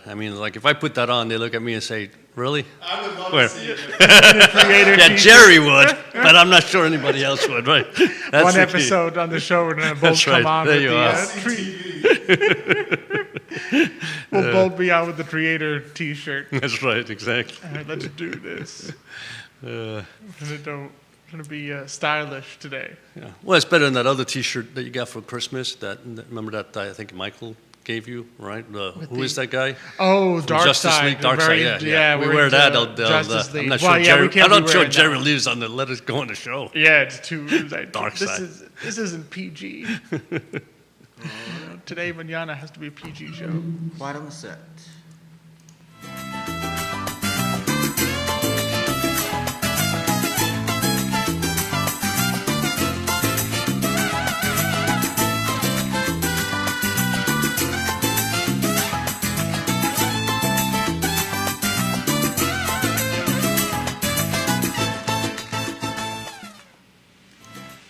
I mean, like if I put that on, they look at me and say, "Really?" I would love Where? to see it. Yeah, Jerry would, but I'm not sure anybody else would, right? That's One the key. episode on the show, and then both That's come right. on There with you the are. we'll both be out with the Creator T-shirt. That's right, exactly. All right, let's do this. Uh, We're gonna be stylish today. yeah. Well, it's better than that other T-shirt that you got for Christmas. Remember that I think Michael gave you, right? Who is that guy? Oh, From Dark Justice Side. League, Dark Very- Side, yeah. We we're wear into that. Justice I'm League. not Well, sure yeah, Jerry. we can't I'm be not sure wearing Jerry that. lives on the Let Us Go on the show. Yeah, it's too like, Dark side. This isn't PG. Today, Manana has to be a PG show. Quiet on the set.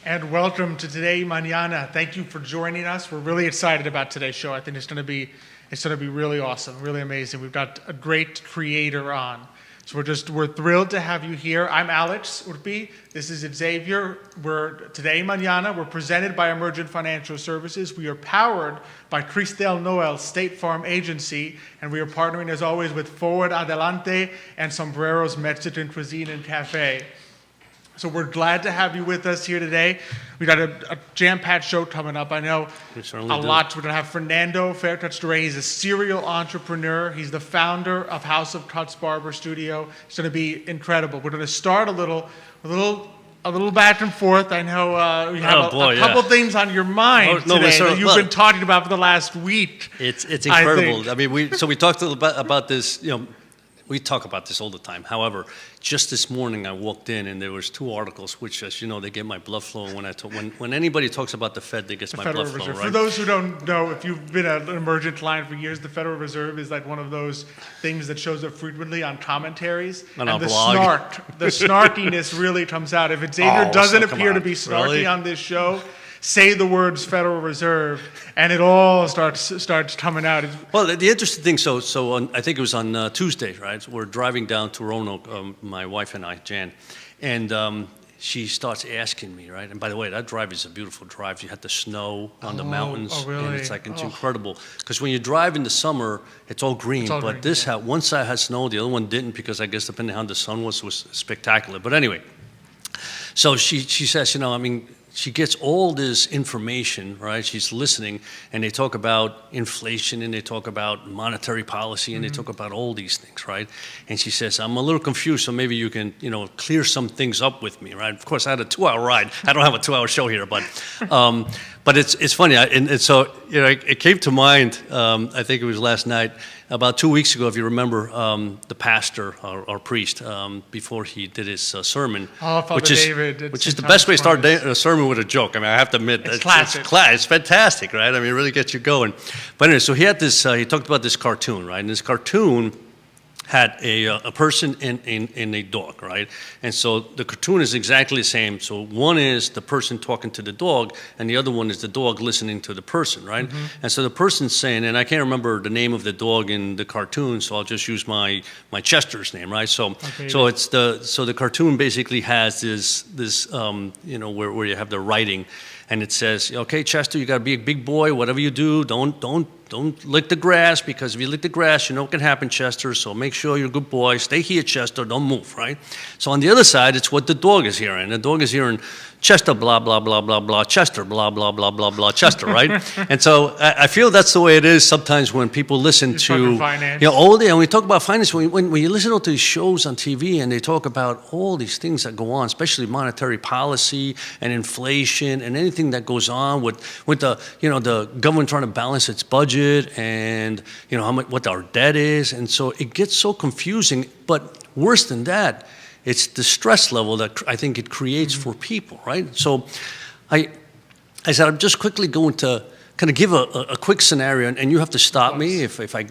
And welcome to Today Mañana. Thank you for joining us. We're really excited about today's show. I think it's going to be really awesome, really amazing. We've got a great creator on. So we're thrilled to have you here. I'm Alex Urpi. This is Xavier. Today Mañana. We're presented by Emergent Financial Services. We are powered by Cristel Noel State Farm Agency, and we are partnering as always with Forward Adelante and Sombreros Mexican Cuisine and Cafe. So we're glad to have you with us here today. We got a jam-packed show coming up. I know We certainly a do. lot. We're going to have Fernando Fairtouch-Duray. He's a serial entrepreneur. He's the founder of House of Cuts Barber Studio. It's going to be incredible. We're going to start a little back and forth. I know you have a couple things on your mind today that you've been talking about for the last week. It's incredible. think. I mean, we talked a little bit about this. We talk about this all the time. However, just this morning I walked in and there was 2 articles, which, as you know, they get my blood flowing when anybody talks about the Fed, they get my Federal blood flowing, Reserve. right? For those who don't know, if you've been an Emergent client for years, the Federal Reserve is like one of those things that shows up frequently on commentaries. On and our the blog. the snarkiness really comes out. If Xavier Oh, doesn't so come appear to on. be snarky Really? on this show, say the words Federal Reserve, and it all starts coming out. Well, the interesting thing, I think it was on Tuesday, right? We're driving down to Roanoke, my wife and I, Jan, and she starts asking me, right? And by the way, that drive is a beautiful drive. You had the snow on the mountains, oh, really? and it's incredible. Because when you drive in the summer, it's all green. But this one side had snow, the other one didn't, because I guess depending on how the sun was spectacular. But anyway, so she says, she gets all this information, right? She's listening, and they talk about inflation, and they talk about monetary policy, and they talk about all these things, right? And she says, I'm a little confused, so maybe you can, clear some things up with me, right? Of course, I had a 2-hour ride. I don't have a 2-hour show here, but it's funny. And so, it came to mind, I think it was last night, about 2 weeks ago, if you remember, the pastor, our priest, before he did his sermon, which is the best way to start a sermon with a joke. I mean, I have to admit, it's classic. It's fantastic, right? I mean, it really gets you going. But anyway, so he had this. He talked about this cartoon, right? And this cartoon had a person and a dog, right? And so the cartoon is exactly the same. So one is the person talking to the dog, and the other one is the dog listening to the person, right? And so the person's saying, and I can't remember the name of the dog in the cartoon, so I'll just use my Chester's name, right? So the cartoon basically has this where you have the writing, and it says, okay, Chester, you got to be a big boy. Whatever you do, don't lick the grass, because if you lick the grass, you know what can happen, Chester. So make sure you're a good boy. Stay here, Chester. Don't move, right? So on the other side, it's what the dog is hearing. The dog is hearing Chester, blah, blah, blah, blah, blah, Chester, blah, blah, blah, blah, blah, Chester, right? And so I feel that's the way it is sometimes when people listen to, finance. and we talk about finance, when you listen to these shows on TV and they talk about all these things that go on, especially monetary policy and inflation and anything that goes on with the government trying to balance its budget and, how much, what our debt is. And so it gets so confusing, but worse than that, it's the stress level that I think it creates for people, right? So I said, I'm just quickly going to kind of give a quick scenario, and you have to stop me if I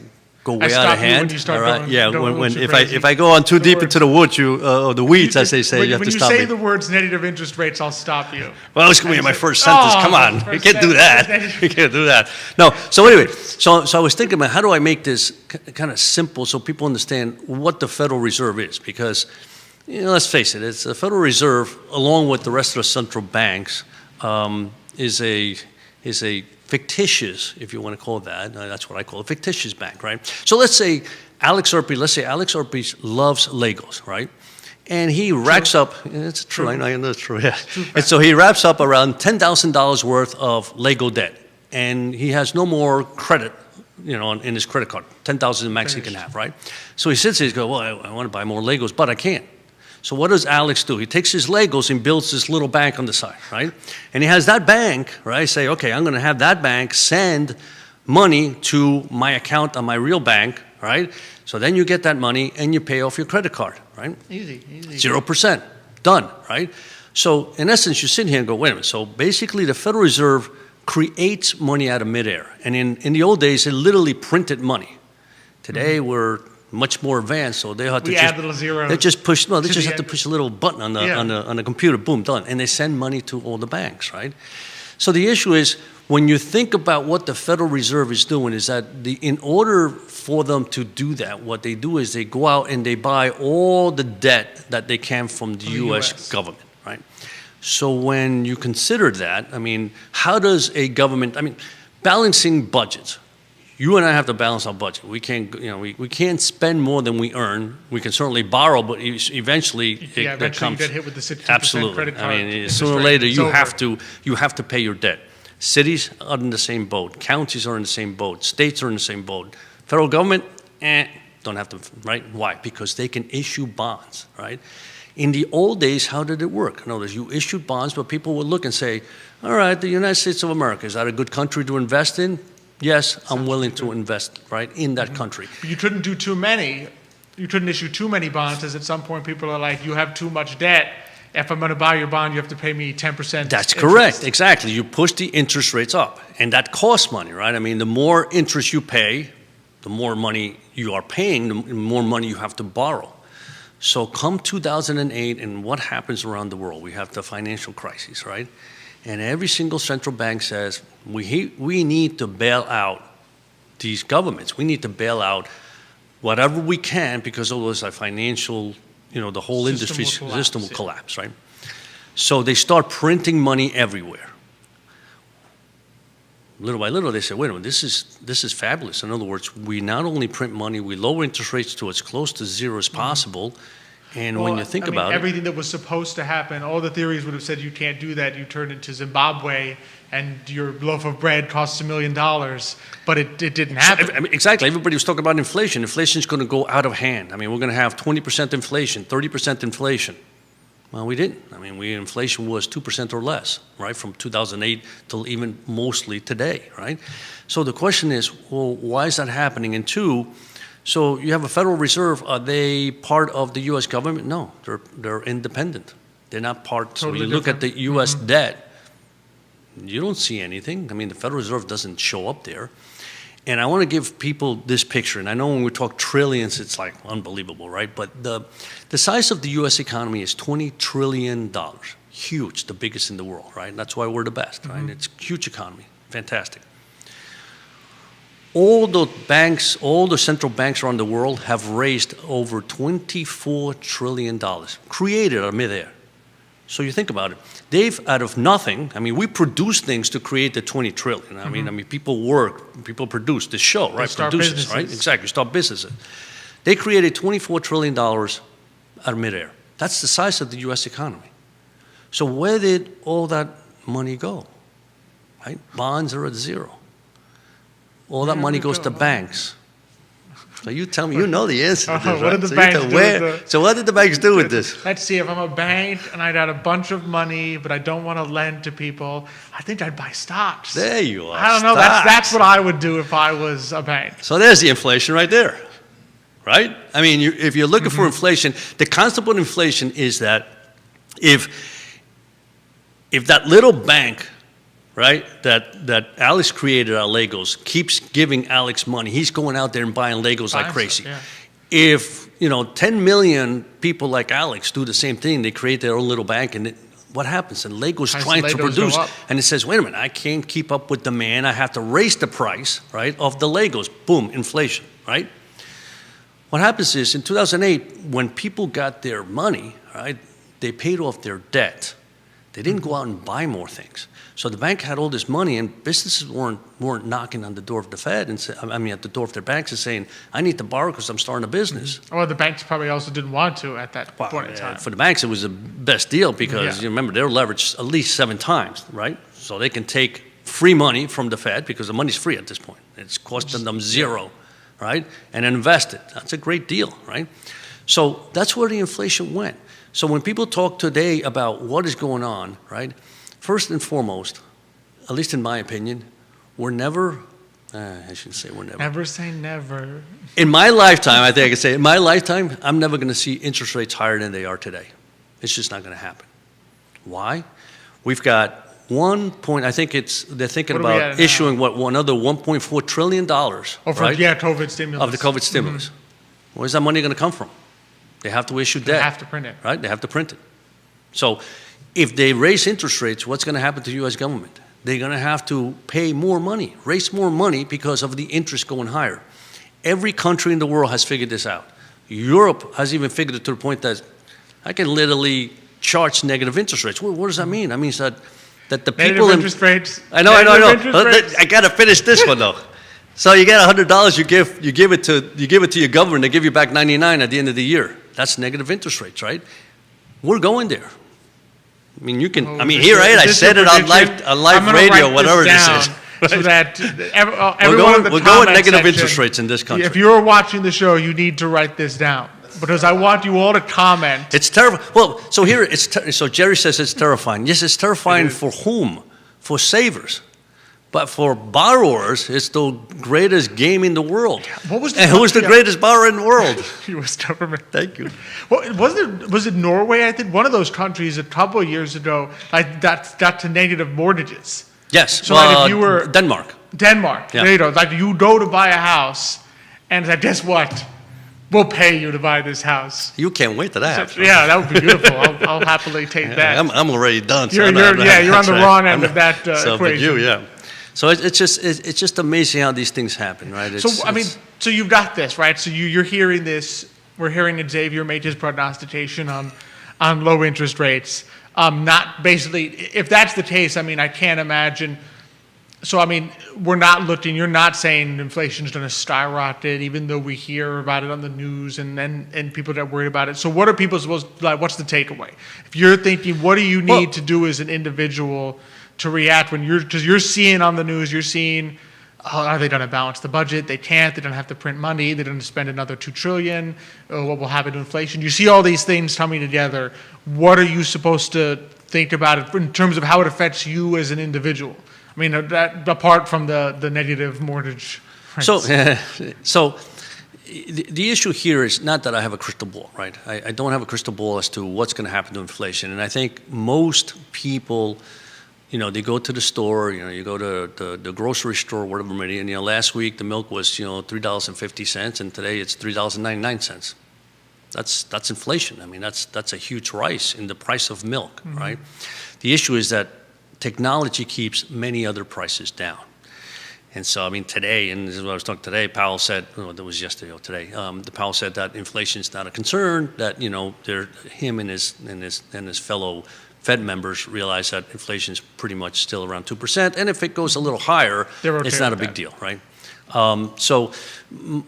go I way stop out of you when hand. you start all right? going- Yeah, going when too if crazy. I go on too The deep word- into the woods, or the weeds, as they say, you have to stop When you me. say the words negative interest rates, I'll stop you. Well, it's going to be my first sentence. Oh, Come on, the you first can't do that. sentence. You can't do that. No. So anyway, so I was thinking about how do I make this kind of simple so people understand what the Federal Reserve is, because let's face it, it's the Federal Reserve, along with the rest of the central banks, is a fictitious, if you want to call it that, that's what I call it, fictitious bank, right? So let's say Alex Erpe loves Legos, right? And he racks up, it's true, I know it's true, yeah. And so he wraps up around $10,000 worth of Lego debt. And he has no more credit, in his credit card. 10,000 is the max he can have, right? So he sits there, he goes, well, I want to buy more Legos, but I can't. So what does Alex do? He takes his Legos and builds this little bank on the side, right? And he has that bank, right, say, okay, I'm going to have that bank send money to my account on my real bank, right? So then you get that money and you pay off your credit card, right? Easy. 0%. Done, right? So in essence, you sit here and go, wait a minute. So basically the Federal Reserve creates money out of midair. And in the old days, it literally printed money. Today, we're much more advanced, so they have to add little zeros. They just push. No, they to just the have to end. push a little button on the computer. Boom, done. And they send money to all the banks, right? So the issue is when you think about what the Federal Reserve is doing, is that in order for them to do that, what they do is they go out and they buy all the debt that they can from the U.S. government, right? So when you consider that, I mean, how does a government? I mean, balancing budgets. You and I have to balance our budget. We can't, we can't spend more than we earn. We can certainly borrow, but eventually Eventually comes. you get hit with the 60% Absolutely. credit card. I mean, interest sooner or rate. later It's you over. have to pay your debt. Cities are in the same boat. Counties are in the same boat. States are in the same boat. Federal government, don't have to, right? Why? Because they can issue bonds, right? In the old days, how did it work? In other words, you issued bonds, but people would look and say, all right, the United States of America, is that a good country to invest in? Yes, I'm willing to invest, right, in that country. But you couldn't do too many. You couldn't issue too many bonds, because at some point people are like, you have too much debt. If I'm going to buy your bond, you have to pay me 10%. That's correct, exactly. You push the interest rates up, and that costs money, right? I mean, the more interest you pay, the more money you are paying, the more money you have to borrow. So come 2008, and what happens around the world? We have the financial crisis, right? And every single central bank says, we need to bail out these governments. We need to bail out whatever we can, because otherwise our financial, the whole industry system will collapse, right? So they start printing money everywhere. Little by little, they say, wait a minute, this is fabulous. In other words, we not only print money, we lower interest rates to as close to zero as possible. And when you think about everything that was supposed to happen, all the theories would have said you can't do that. You turn into Zimbabwe, and your loaf of bread costs $1 million, but it didn't happen. I mean, exactly. Everybody was talking about inflation. Inflation is going to go out of hand. I mean, we're going to have 20% inflation, 30% inflation. Well, we didn't. I mean, inflation was 2% or less, right, from 2008 till even mostly today, right? So the question is, well, why is that happening? And two, so you have a Federal Reserve. Are they part of the U.S. government? No, they're independent. They're not part. Totally so when you look at different. the U.S. debt, you don't see anything. I mean, the Federal Reserve doesn't show up there. And I want to give people this picture. And I know when we talk trillions, it's like unbelievable, right? But the size of the U.S. economy is $20 trillion. Huge, the biggest in the world, right? That's why we're the best, right? It's a huge economy, fantastic. All the banks, all the central banks around the world have raised over $24 trillion, created out of midair. So you think about it. They've, out of nothing, I mean, we produce things to create the 20 trillion. I mean, people work, people produce this show, right? Start Produces, businesses. right? Exactly, start businesses. They created $24 trillion out of midair. That's the size of the U.S. economy. So where did all that money go, right? Bonds are at zero. All that money goes to banks. So you tell me, you know the answer to this, What right? did the banks do with the- So what did the banks do with this? Let's see, if I'm a bank and I got a bunch of money, but I don't want to lend to people, I think I'd buy stocks. There you are. I don't know, Stocks. that's what I would do if I was a bank. So there's the inflation right there, right? I mean, if you're looking for inflation, the concept of inflation is that if that little bank, right, that Alex created our Legos keeps giving Alex money. He's going out there and buying Legos like crazy. Yeah. If, 10 million people like Alex do the same thing, they create their own little bank, and what happens? And Lego's trying to produce, and it says, wait a minute, I can't keep up with demand. I have to raise the price, right, of the Legos. Boom, inflation, right? What happens is, in 2008, when people got their money, right, they paid off their debt. They didn't go out and buy more things. So the bank had all this money, and businesses weren't knocking on the door of the Fed and at the door of their banks and saying, "I need to borrow because I'm starting a business." Well, the banks probably also didn't want to at that point in time. For the banks, it was the best deal because you remember they're leveraged at least 7 times, right? So they can take free money from the Fed because the money's free at this point. It's costing them zero, right? And invest it. That's a great deal, right? So that's where the inflation went. So when people talk today about what is going on, right? First and foremost, at least in my opinion, we're never, I shouldn't say we're never. Never say never. In my lifetime, I think I can say, in my lifetime, I'm never going to see interest rates higher than they are today. It's just not going to happen. Why? We've got they're thinking about issuing another $1.4 trillion. Right? COVID stimulus. Of the COVID stimulus. Mm-hmm. Where's that money going to come from? They have to issue debt. They have to print it. Right? They have to print it. So if they raise interest rates, what's going to happen to the U.S. government? They're going to have to pay more money, raise more money because of the interest going higher. Every country in the world has figured this out. Europe has even figured it to the point that I can literally charge negative interest rates. What does that mean? That means that the people... Negative interest rates. I know. I got to finish this one, though. So you get $100, you give it to your government, they give you back 99 at the end of the year. That's negative interest rates, right? We're going there. I mean, you can. I said it on live radio, whatever this is. Right? So that everyone we're going negative interest rates in this country. If you're watching the show, you need to write this down because I want you all to comment. It's terrible. Well, so here so Jerry says it's terrifying. Yes, it's terrifying for whom? For savers. But for borrowers, it's the greatest game in the world. Who's the greatest borrower in the world? U.S. government. Thank you. Well, was it Norway? I think one of those countries a couple of years ago that got to negative mortgages. Yes. So if you were Denmark. Yeah. There you go. Like you go to buy a house, and like, guess what? We'll pay you to buy this house. You can't wait to that. So, yeah, that would be beautiful. I'll happily take that. I'm already done. You're on the wrong end of that equation. But you. So it's just amazing how these things happen, right? So you've got this, right? So you're hearing this. We're hearing that Xavier made his prognostication on low interest rates. Not basically, if that's the case, I can't imagine. So we're not looking. You're not saying inflation's going to skyrocket, even though we hear about it on the news and people get worried about it. So what are people supposed what's the takeaway? If you're thinking, what do you need to do as an individual to react because you're seeing on the news, you're seeing, are they going to balance the budget? They can't. They don't have to print money. They don't spend another $2 trillion. What will happen to inflation? You see all these things coming together. What are you supposed to think about it in terms of how it affects you as an individual? That apart from the negative mortgage rates. So the issue here is not that I have a crystal ball, right? I don't have a crystal ball as to what's going to happen to inflation. And I think most people... they go to the store, you go to the grocery store, whatever, and last week the milk was, $3.50, and today it's $3.99. That's inflation. That's a huge rise in the price of milk, mm-hmm. right? The issue is that technology keeps many other prices down. And so, today, and this is what I was talking today, Powell said, that was yesterday or today, Powell said that inflation is not a concern, that, him and his fellow Fed members realize that inflation is pretty much still around 2%, and if it goes a little higher, it's not a big deal, right? So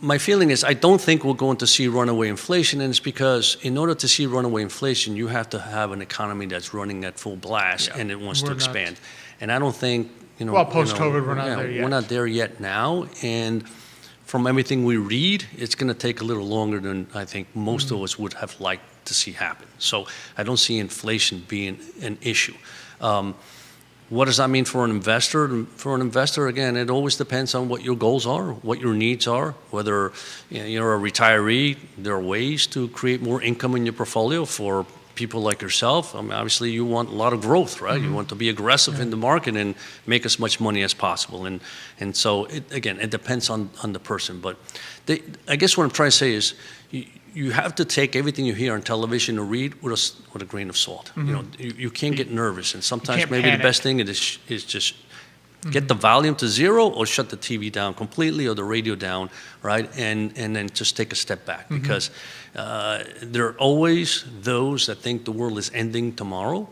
my feeling is I don't think we're going to see runaway inflation, and it's because in order to see runaway inflation, you have to have an economy that's running at full blast and it wants to expand. And I don't think, post-COVID, we're not there yet. We're not there yet now, and from everything we read, it's going to take a little longer than I think most of us would have liked to see happen. So I don't see inflation being an issue. What does that mean for an investor? For an investor, again, it always depends on what your goals are, what your needs are. Whether you're a retiree, there are ways to create more income in your portfolio for people like yourself, I mean, obviously you want a lot of growth, right? You want to be aggressive in the market and make as much money as possible. And so, it depends on the person. But I guess what I'm trying to say is you have to take everything you hear on television or read with a grain of salt. You can't get nervous. And sometimes maybe the best thing is just get the volume to zero or shut the TV down completely or the radio down, right? And then just take a step back because there are always those that think the world is ending tomorrow.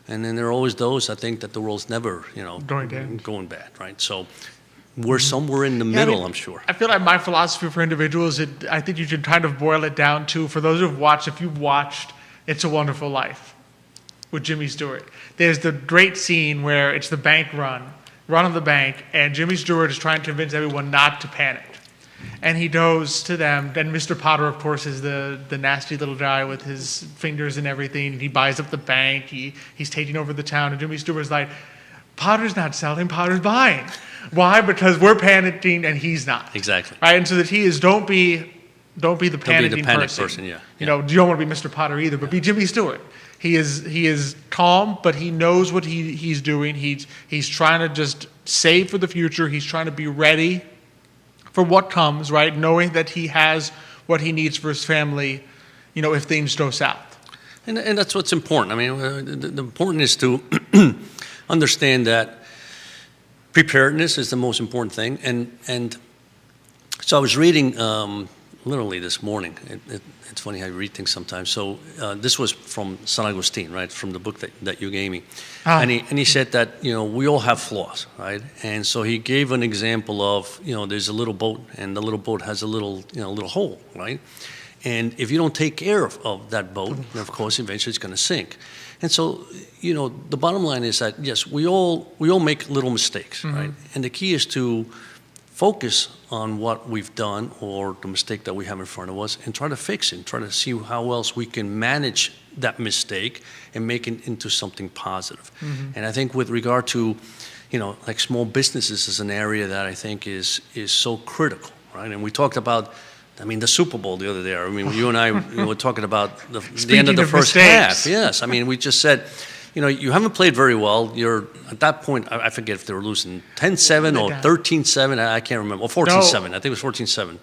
And then there are always those that think that the world's never, going bad, right? So we're somewhere in the middle, I'm sure. I feel like my philosophy for individuals, I think you should kind of boil it down to, for those who've watched, if you've watched It's a Wonderful Life with Jimmy Stewart, there's the great scene where it's the bank run on the bank, and Jimmy Stewart is trying to convince everyone not to panic. And he goes to them, and Mr. Potter, of course, is the nasty little guy with his fingers and everything. He buys up the bank, he's taking over the town, and Jimmy Stewart's like, Potter's not selling, Potter's buying. Why? Because we're panicking and he's not. Exactly. Right? And so the key is don't be the panicking person. Yeah. You don't want to be Mr. Potter either, but be Jimmy Stewart. He is calm, but he knows what he's doing. He's trying to just save for the future. He's trying to be ready for what comes, right? Knowing that he has what he needs for his family, if things go south. And that's what's important. I mean, the important is to understand that preparedness is the most important thing. And so I was reading literally this morning. It's funny how you read things sometimes. So this was from San Agustin, right, from the book that you gave me. And he said that, we all have flaws, right? And so he gave an example of, there's a little boat, and the little boat has a little hole, right? And if you don't take care of that boat, then of course, eventually it's going to sink. And so, the bottom line is that, yes, we all make little mistakes, right? And the key is to focus on what we've done or the mistake that we have in front of us and try to fix it, try to see how else we can manage that mistake and make it into something positive. And I think with regard to, like small businesses is an area that I think is so critical, right? And we talked about, the Super Bowl the other day. I mean, you and I were talking about the end of the first half. Yes, we just said, you haven't played very well. You're at that point, I forget if they were losing 10-7 or 13-7. I can't remember. Or 14-7. I think it was 14-7.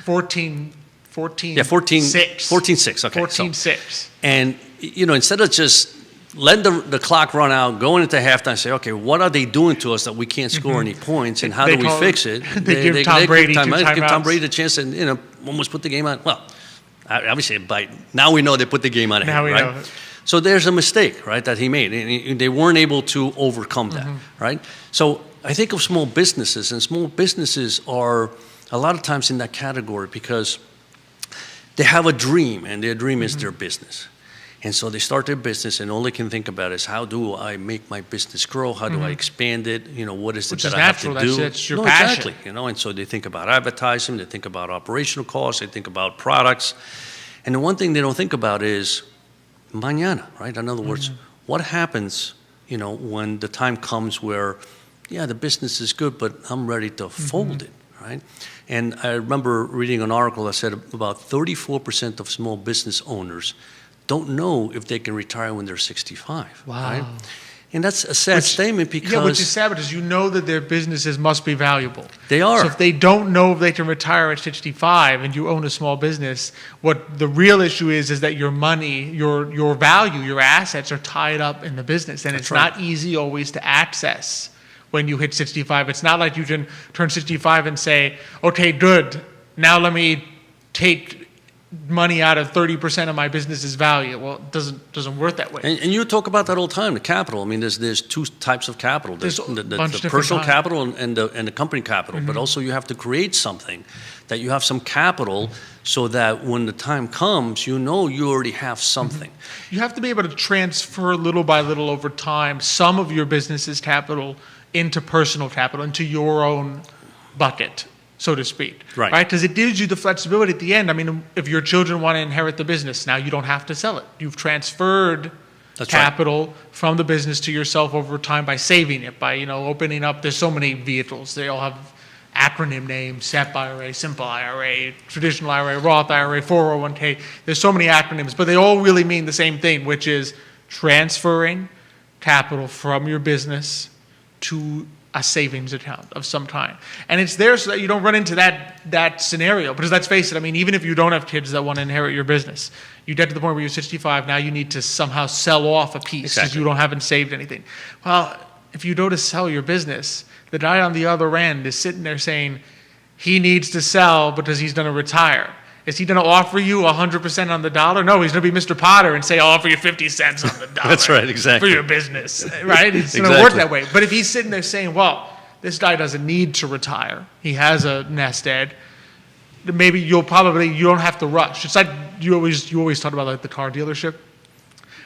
14. Yeah, 14-6. 14-6. Okay. 14-6. And, instead of just letting the clock run out, going into halftime and say, okay, what are they doing to us that we can't score any points, and how do we fix it? They give Tom Brady give Tom Brady a chance and, almost put the game on. Well, obviously, now we know they put the game on ahead, right? Know. So there's a mistake, right, that he made. And they weren't able to overcome that, right? So I think of small businesses, and small businesses are a lot of times in that category because they have a dream, and their dream is their business. And so they start their business, and all they can think about is, how do I make my business grow? How do I expand it? What is it that I have to do? That's your passion. Exactly. And so they think about advertising, they think about operational costs, they think about products. And the one thing they don't think about is mañana, right? In other words, what happens, when the time comes where, the business is good, but I'm ready to fold it, right? And I remember reading an article that said about 34% of small business owners don't know if they can retire when they're 65. Wow. Right? And that's a sad statement because... Yeah, which is sad because that their businesses must be valuable. They are. So if they don't know if they can retire at 65 and you own a small business, what the real issue is that your money, your value, your assets are tied up in the business. And it's not easy always to access when you hit 65. It's not like you can turn 65 and say, okay, good, now let me take money out of 30% of my business's value. Well, it doesn't work that way. And you talk about that all the time, the capital. there's two types of capital. There's the personal capital and the company capital. But also you have to create something that you have some capital so that when the time comes, you already have something. You have to be able to transfer little by little over time some of your business's capital into personal capital, into your own bucket, so to speak. Right? Because it gives you the flexibility at the end. If your children want to inherit the business, now you don't have to sell it. You've transferred capital from the business to yourself over time by saving it, by opening up. There's so many vehicles. They all have acronym names: SEP IRA, Simple IRA, Traditional IRA, Roth IRA, 401k. There's so many acronyms, but they all really mean the same thing, which is transferring capital from your business to a savings account of some kind. And it's there so that you don't run into that scenario. Because let's face it, I mean, even if you don't have kids that want to inherit your business, you get to the point where you're 65, now you need to somehow sell off a piece because you haven't saved anything. Well, if you go to sell your business, the guy on the other end is sitting there saying he needs to sell because he's going to retire. Is he going to offer you 100% on the dollar? No, he's going to be Mr. Potter and say, I'll offer you 50 cents on the dollar. That's right, exactly. For your business, right? It's going to work that way. But if he's sitting there saying, well, this guy doesn't need to retire, he has a nest egg, maybe you don't have to rush. It's like you always talk about like the car dealership,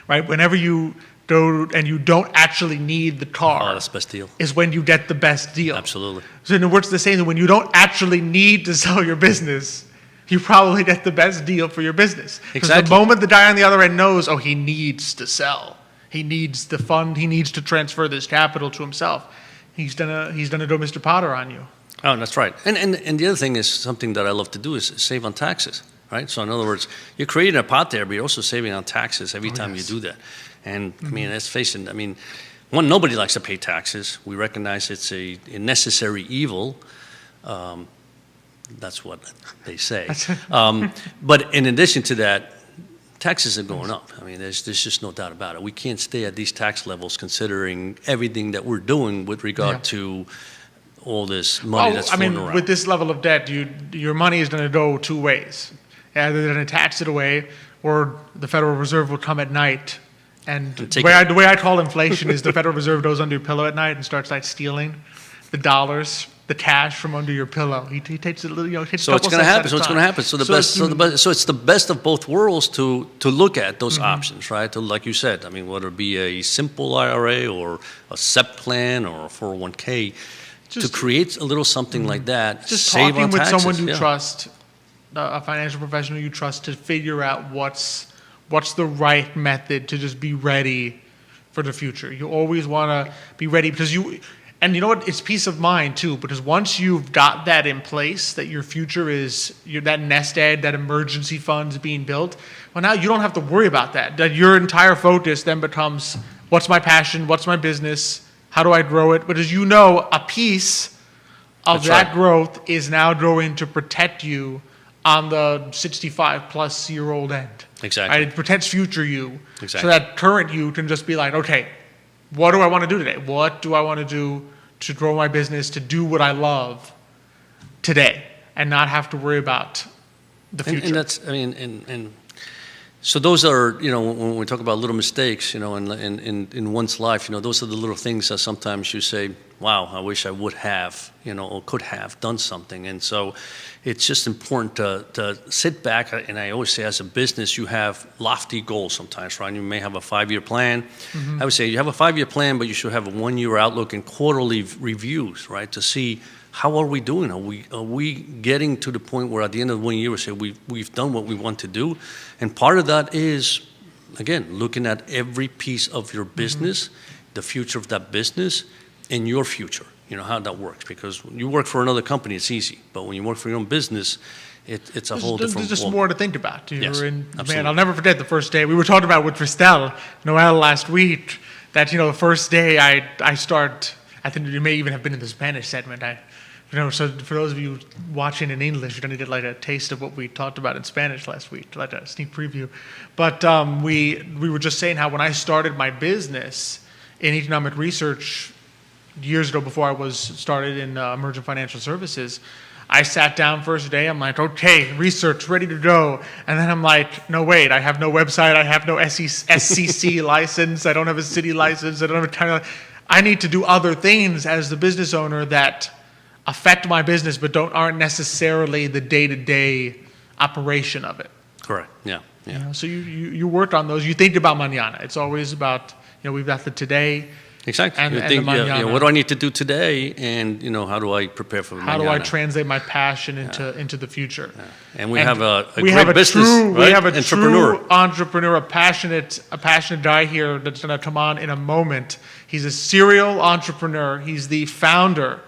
right? Whenever you go and you don't actually need the car, that's the best deal. Is when you get the best deal. Absolutely. So it works the same that when you don't actually need to sell your business, you probably get the best deal for your business. Because the moment the guy on the other end knows, oh, he needs to sell, he needs the fund, he needs to transfer this capital to himself, he's gonna go Mr. Potter on you. Oh, that's right. And the other thing is something that I love to do is save on taxes, right? So in other words, you're creating a pot there, but you're also saving on taxes every time you do that. And I mean, let's face it, I mean, one, nobody likes to pay taxes. We recognize it's a necessary evil. That's what they say. But in addition to that, taxes are going up. I mean, there's just no doubt about it. We can't stay at these tax levels considering everything that we're doing with regard to all this money that's floating around. With this level of debt, your money is going to go two ways. Either they're going to tax it away, or the Federal Reserve will come at night. And the way I call inflation is the Federal Reserve goes under your pillow at night and starts like stealing the dollars, the cash from under your pillow. He takes a little, So it's going to happen. So it's going to happen. So it's the best of both worlds to look at those options, right? To, like you said, I mean, whether it be a simple IRA or a SEP plan or a 401k, to create a little something like that. Just save talking on with taxes, someone you trust, a financial professional you trust, to figure out what's the right method to just be ready for the future. You always want to be ready because and you know what? It's peace of mind too, because once you've got that in place, that your future is that nest egg, that emergency fund is being built. Well, now you don't have to worry about that. That your entire focus then becomes, what's my passion? What's my business? How do I grow it? Because you know a piece of that growth is now going to protect you on the 65-plus-year-old end. Exactly. Right? It protects future you. Exactly. So that current you can just be like, okay, what do I want to do today? What do I want to do to grow my business, to do what I love today, and not have to worry about the future? And that's, I mean, and so those are, when we talk about little mistakes, in one's life, those are the little things that sometimes you say, wow, I wish I would have, or could have done something. And so it's just important to sit back, and I always say as a business, you have lofty goals sometimes, right? You may have a 5-year plan. I would say you have a 5-year plan, but you should have a 1-year outlook and quarterly reviews, right? To see how are we doing? Are we getting to the point where at the end of 1 year we say we've done what we want to do? And part of that is, again, looking at every piece of your business, the future of that business, and your future. How that works. Because when you work for another company, it's easy. But when you work for your own business, it's a whole different. There's just more to think about. Absolutely. Man, I'll never forget the first day. We were talking about with Christelle Noel last week that, the first day I start, I think you may even have been in the Spanish segment. So for those of you watching in English, you're going to get like a taste of what we talked about in Spanish last week, like a sneak preview. But we were just saying how when I started my business in economic research years ago, before I was started in emergent financial services, I sat down first day, I'm like, okay, research, ready to go. And then I'm like, no, wait, I have no website, I have no SEC license, I don't have a city license, I don't have I need to do other things as the business owner that affect my business but aren't necessarily the day-to-day operation of it. Correct, yeah. So you work on those, you think about mañana. It's always about, we've got the today. Exactly. And you think, the mañana. what do I need to do today, and how do I prepare for the How mañana? do I translate my passion into the future? Yeah. And we have a great business, right? We have a entrepreneur. true entrepreneur, a passionate guy here that's going to come on in a moment. He's a serial entrepreneur. He's the founder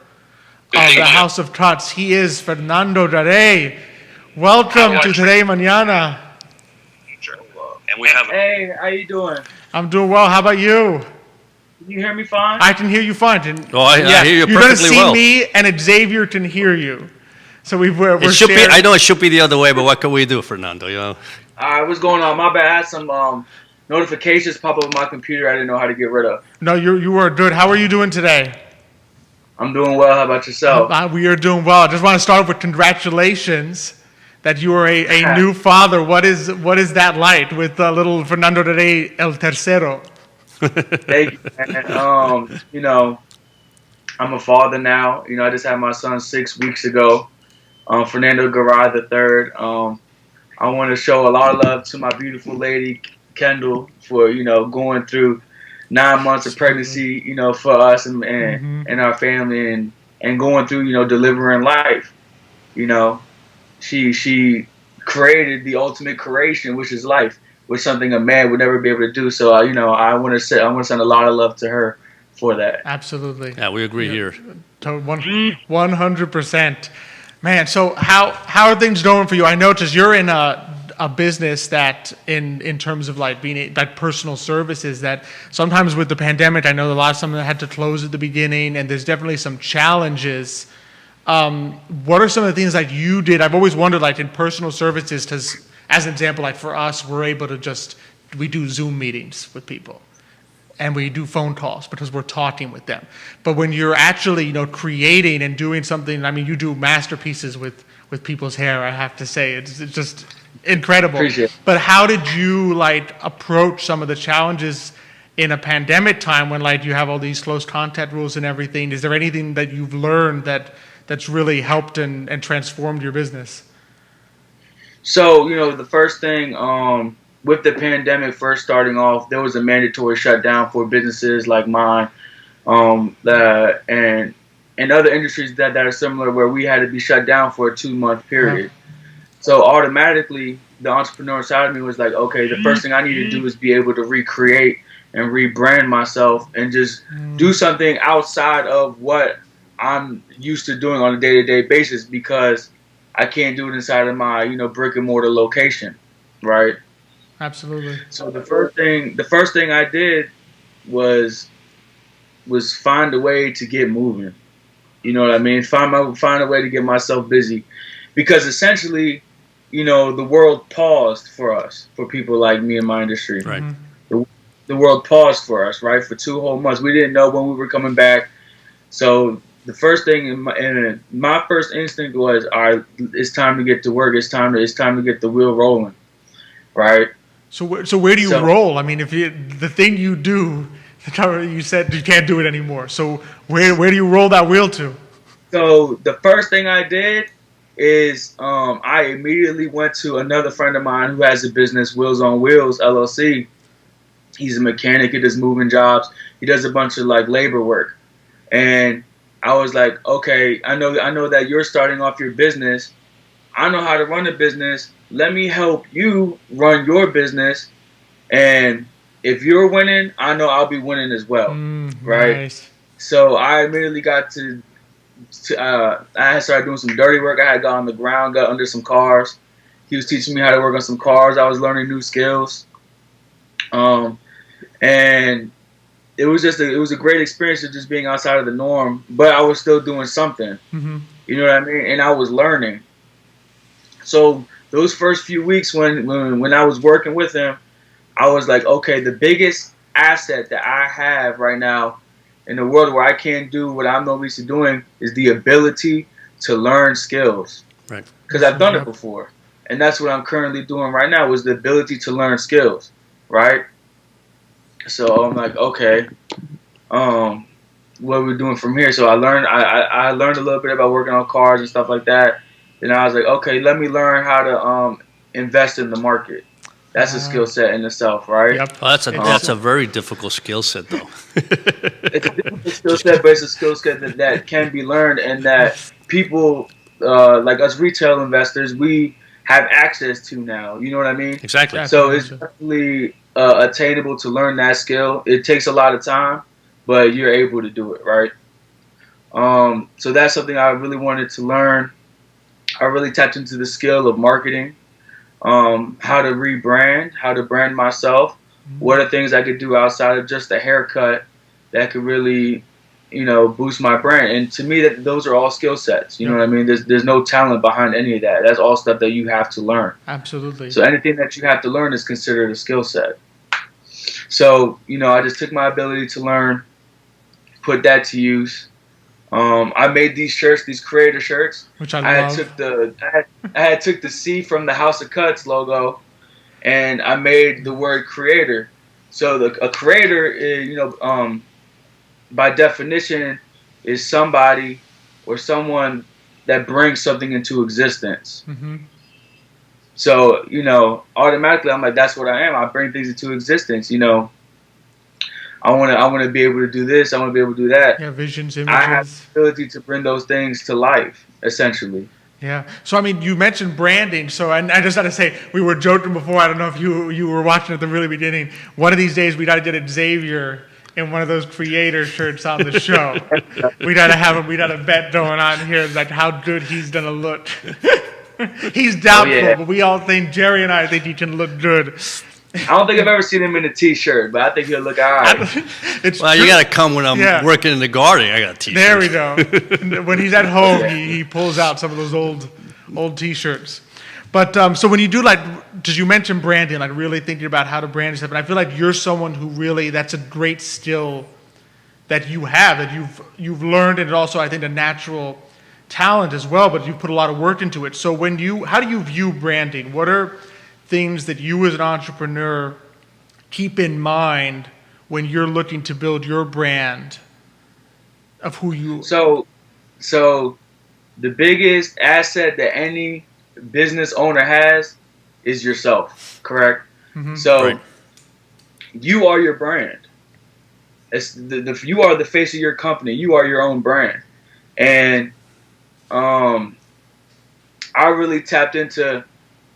of the House of Tots. He is Fernando Dare. Welcome to Today Mañana. And we have. Hey, how you doing? I'm doing well. How about you? Can you hear me fine? I can hear you fine. I hear you You're perfectly gonna see well. me, and Xavier can hear you. So we're It should be. sharing. I know it should be the other way, but what can we do, Fernando? You know. All right, what's going on? My bad. I had some notifications pop up on my computer I didn't know how to get rid of. No, you are good. How are you doing today? I'm doing well. How about yourself? We are doing well. I just want to start off with congratulations that you are a new father. What is that like with little Fernando Dare El Tercero? Thank you, man. You know, I'm a father now. You know, I just had my son 6 weeks ago. Fernando Garay III. I want to show a lot of love to my beautiful lady, Kendall, for, you know, going through 9 months of pregnancy, you know, for us and our family and going through, you know, delivering life. You know, she created the ultimate creation, which is life, which is something a man would never be able to do. So, you know, I want to send a lot of love to her for that. Absolutely. Yeah, we agree here. 100%. Man, so how are things going for you? I noticed you're in a business that in terms of like being like personal services that sometimes with the pandemic, I know a lot of some that had to close at the beginning, and there's definitely some challenges. What are some of the things that you did? I've always wondered, like in personal services, because as an example, like for us, we're able to we do Zoom meetings with people. And we do phone calls because we're talking with them. But when you're actually, you know, creating and doing something, I mean, you do masterpieces with people's hair, I have to say. It's just incredible. Appreciate it. But how did you, like, approach some of the challenges in a pandemic time when, like, you have all these close contact rules and everything? Is there anything that you've learned that's really helped and transformed your business? So, you know, the first thing, with the pandemic first starting off, there was a mandatory shutdown for businesses like mine, and other industries that are similar, where we had to be shut down for a 2-month period. So automatically, the entrepreneur side of me was like, okay, the first thing I need to do is be able to recreate and rebrand myself and just do something outside of what I'm used to doing on a day-to-day basis, because I can't do it inside of my, you know, brick and mortar location, right? Absolutely. So the first thing I did was find a way to get moving. You know what I mean? Find a way to get myself busy, because essentially, you know, the world paused for us, for people like me in my industry. Right. The world paused for us, right, for 2 whole months. We didn't know when we were coming back. So the first thing in my first instinct was, all right, it's time to get to work. It's time to get the wheel rolling, right? So where do you roll? I mean, the thing you do, you said you can't do it anymore. So where do you roll that wheel to? So the first thing I did is I immediately went to another friend of mine who has a business, Wheels on Wheels LLC. He's a mechanic. He does moving jobs. He does a bunch of like labor work. And I was like, okay, I know that you're starting off your business. I know how to run a business. Let me help you run your business, and if you're winning, I know I'll be winning as well, right? Nice. So I immediately got I started doing some dirty work. I had got on the ground, got under some cars. He was teaching me how to work on some cars. I was learning new skills, and it was a great experience of just being outside of the norm, but I was still doing something. Mm-hmm. You know what I mean? And I was learning. So those first few weeks when I was working with him, I was like, okay, the biggest asset that I have right now in the world where I can't do what I'm not used to doing is the ability to learn skills. Right. Because I've done it before. And that's what I'm currently doing right now, is the ability to learn skills, right? So I'm like, okay, what are we doing from here? So I learned a little bit about working on cars and stuff like that. And I was like, okay, let me learn how to invest in the market. That's a skill set in itself, right? Yep. Well, that's a very difficult skill set, though. It's a difficult skill set, but it's a skill set that can be learned, and that people like us retail investors, we have access to now. You know what I mean? Exactly. So it's definitely attainable to learn that skill. It takes a lot of time, but you're able to do it, right? So that's something I really wanted to learn. I really tapped into the skill of marketing, how to rebrand, how to brand myself. What are things I could do outside of just a haircut that could really, boost my brand? And to me, those are all skill sets. You know what I mean? There's no talent behind any of that. That's all stuff that you have to learn. Absolutely. So anything that you have to learn is considered a skill set. So, I just took my ability to learn, put that to use. I made these shirts, these creator shirts. Which I love. I had took the C from the House of Cuts logo, and I made the word creator. So a creator is, by definition, is somebody or someone that brings something into existence. Mm-hmm. So, automatically I'm like, that's what I am. I bring things into existence. I want to be able to do this. I want to be able to do that. Yeah, visions, images. I have the ability to bring those things to life, essentially. Yeah. So, I mean, you mentioned branding. So, and I just got to say, we were joking before. I don't know if you were watching at the really beginning. One of these days, we got to get Xavier in one of those creator shirts on the show. We got to have him. We got a bet going on here, like how good he's going to look. He's doubtful, but we all think, Jerry and I think he can look good. I don't think I've ever seen him in a T-shirt, but I think he'll look all right. Well, you got to come when I'm working in the garden. I got a T-shirt. There we go. When he's at home, he pulls out some of those old T-shirts. But so when you do, because you mentioned branding, like really thinking about how to brand yourself, and I feel like you're someone who really, that's a great skill that you have, that you've learned, and also I think a natural talent as well, but you've put a lot of work into it. So how do you view branding? What are things that you as an entrepreneur keep in mind when you're looking to build your brand of who you... So the biggest asset that any business owner has is yourself, correct? Mm-hmm. So right. You are your brand. You are the face of your company. You are your own brand. And I really tapped into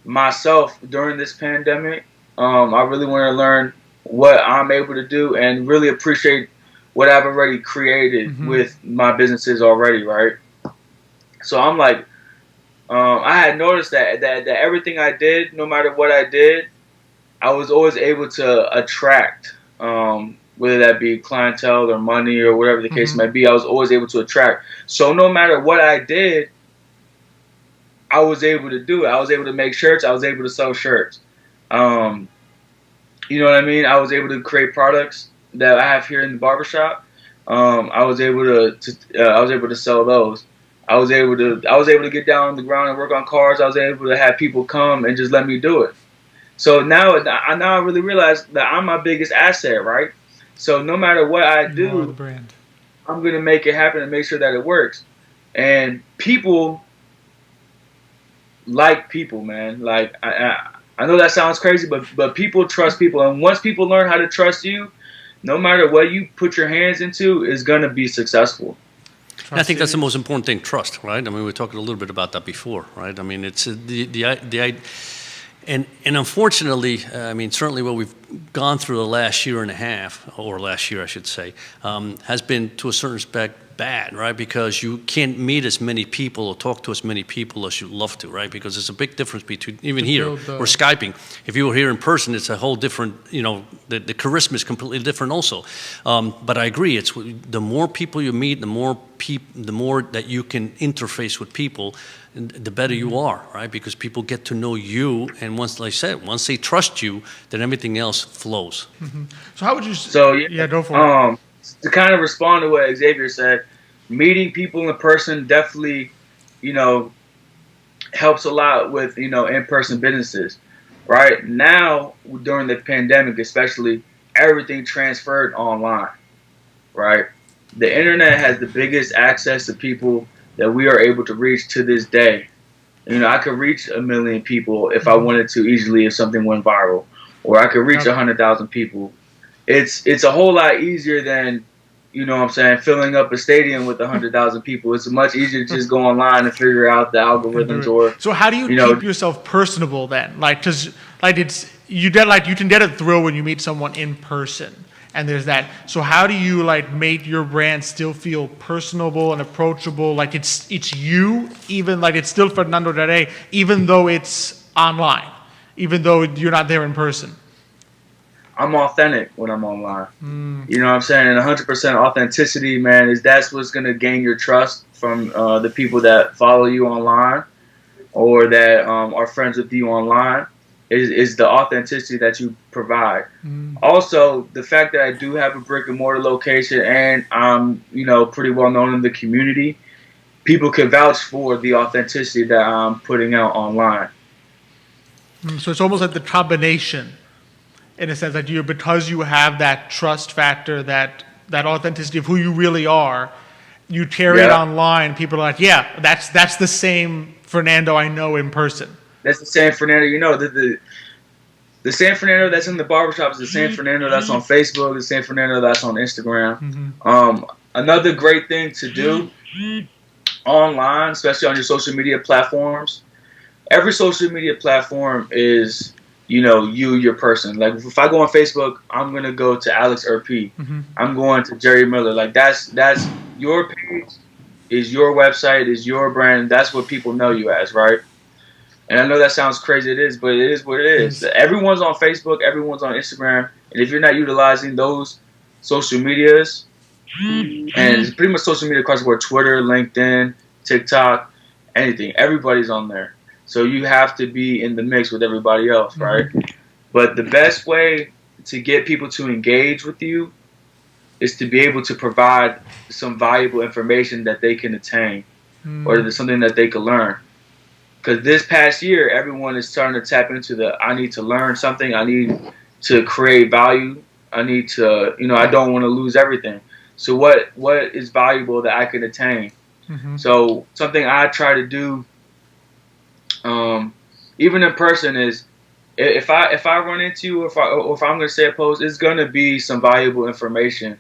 myself during this pandemic. I really want to learn what I'm able to do and really appreciate what I've already created with my businesses already, right? So I'm like, I had noticed that everything I did, no matter what I did, I was always able to attract, whether that be clientele or money or whatever the case might be, I was always able to attract. So no matter what I did, I was able to do it. I was able to make shirts. I was able to sell shirts. You know what I mean? I was able to create products that I have here in the barbershop. I was able to sell those. I was able to get down on the ground and work on cars. I was able to have people come and just let me do it. So now I really realize that I'm my biggest asset, right? So no matter what I do, I'm gonna make it happen and make sure that it works. And people like people, man. Like I know that sounds crazy, but people trust people, and once people learn how to trust you, no matter what you put your hands into, is gonna be successful. I think that's the most important thing, trust, right? I mean, we were talking a little bit about that before, right? I mean, it's and unfortunately, I mean, certainly what we've gone through the last year and a half, or last year, I should say, has been to a certain respect bad, right? Because you can't meet as many people or talk to as many people as you'd love to, right? Because there's a big difference between, even here, we're Skyping. If you were here in person, it's a whole different, the charisma is completely different also. But I agree, it's the more people you meet, the more that you can interface with people, the better you are, right? Because people get to know you, and once, like I said, once they trust you, then everything else flows. So how would you... go for it. To kind of respond to what Xavier said, meeting people in person definitely, helps a lot with, in-person businesses. Right now, during the pandemic especially, everything transferred online, right? The internet has the biggest access to people that we are able to reach to this day. I could reach 1 million people if I wanted to easily if something went viral, or I could reach 100,000 people. It's a whole lot easier than, filling up a stadium with 100,000 people. It's much easier to just go online and figure out the algorithms. So how do you keep yourself personable then? Like, 'cause you can get a thrill when you meet someone in person, and there's that. So how do you like make your brand still feel personable and approachable? Like it's you, even like it's still Fernando Dare, even though it's online, even though you're not there in person. I'm authentic when I'm online. You know what I'm saying? And 100% authenticity, man, that's what's going to gain your trust from the people that follow you online or that are friends with you online is the authenticity that you provide. Also, the fact that I do have a brick and mortar location and I'm, pretty well known in the community, people can vouch for the authenticity that I'm putting out online. So it's almost like the combination, in a sense that because you have that trust factor, that authenticity of who you really are, you carry it online. People are like, yeah, that's the same Fernando I know in person. That's the same Fernando, the same Fernando that's in the barbershop is the same Fernando that's on Facebook, the same Fernando that's on Instagram. Another great thing to do online, especially on your social media platforms, every social media platform is your person. Like if I go on Facebook, I'm gonna go to Alex Erp. I'm going to Jerry Miller. Like that's your page, is your website, is your brand. That's what people know you as, right? And I know that sounds crazy, it is, but it is what it is. Everyone's on Facebook, everyone's on Instagram, and if you're not utilizing those social medias, and it's pretty much social media across the board, Twitter, LinkedIn, TikTok, anything, everybody's on there. So you have to be in the mix with everybody else, right? But the best way to get people to engage with you is to be able to provide some valuable information that they can attain or something that they can learn. Because this past year, everyone is starting to tap into I need to learn something. I need to create value. I need to, I don't want to lose everything. So what is valuable that I can attain? So something I try to do, even in person, is if I run into you, or if I'm going to say a post, it's going to be some valuable information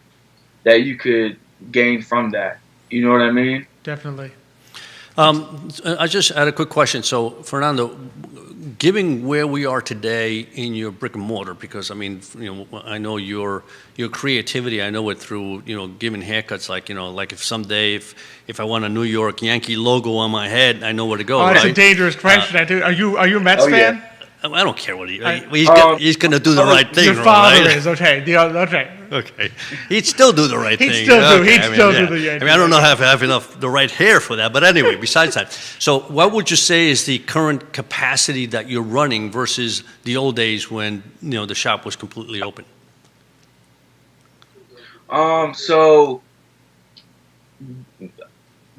that you could gain from that. You know what I mean? Definitely. I just had a quick question. So, Fernando, given where we are today in your brick and mortar, because I mean, I know your creativity. I know it through giving haircuts. Like if someday if I want a New York Yankee logo on my head, I know where to go. Oh, that's right? a dangerous question. Are you a Mets fan? Yeah. I don't care what he's going to do the right thing. Your father right? is okay. Okay. Okay, he'd still do the right thing. He'd still do the Yankee. I don't know if I have enough the right hair for that, but anyway, besides that, so what would you say is the current capacity that you're running versus the old days when the shop was completely open? So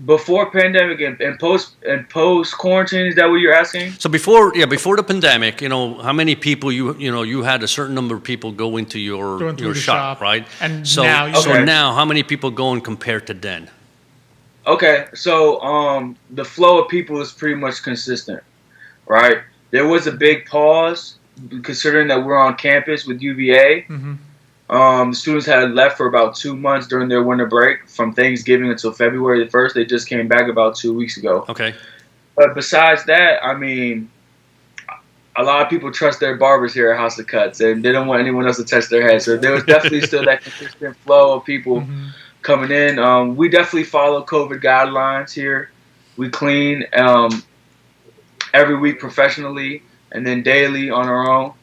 before pandemic and post quarantine, is that what you're asking? So before the pandemic, how many people you had a certain number of people go into your shop, right? And so now how many people go in compared to then? Okay, so the flow of people is pretty much consistent, right? There was a big pause considering that we're on campus with UVA. The students had left for about 2 months during their winter break from Thanksgiving until February the 1st. They just came back about 2 weeks ago. Okay. But besides that, I mean, a lot of people trust their barbers here at House of Cuts, and they don't want anyone else to touch their head. So there was definitely still that consistent flow of people coming in. We definitely follow COVID guidelines here. We clean every week professionally and then daily on our own.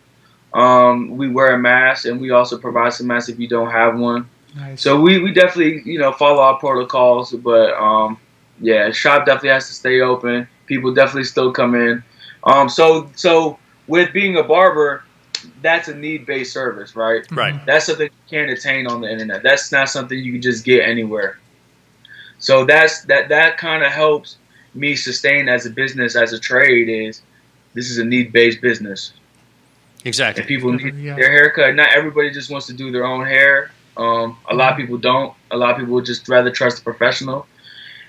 We wear a mask, and we also provide some masks if you don't have one. Nice. So we definitely follow our protocols, but shop definitely has to stay open. People definitely still come in. So with being a barber, that's a need-based service, right? Right. That's something you can't attain on the internet. That's not something you can just get anywhere. So that kind of helps me sustain as a business, as a trade. This is a need-based business. Exactly. And people need their haircut. Not everybody just wants to do their own hair. A lot of people don't. A lot of people would just rather trust a professional.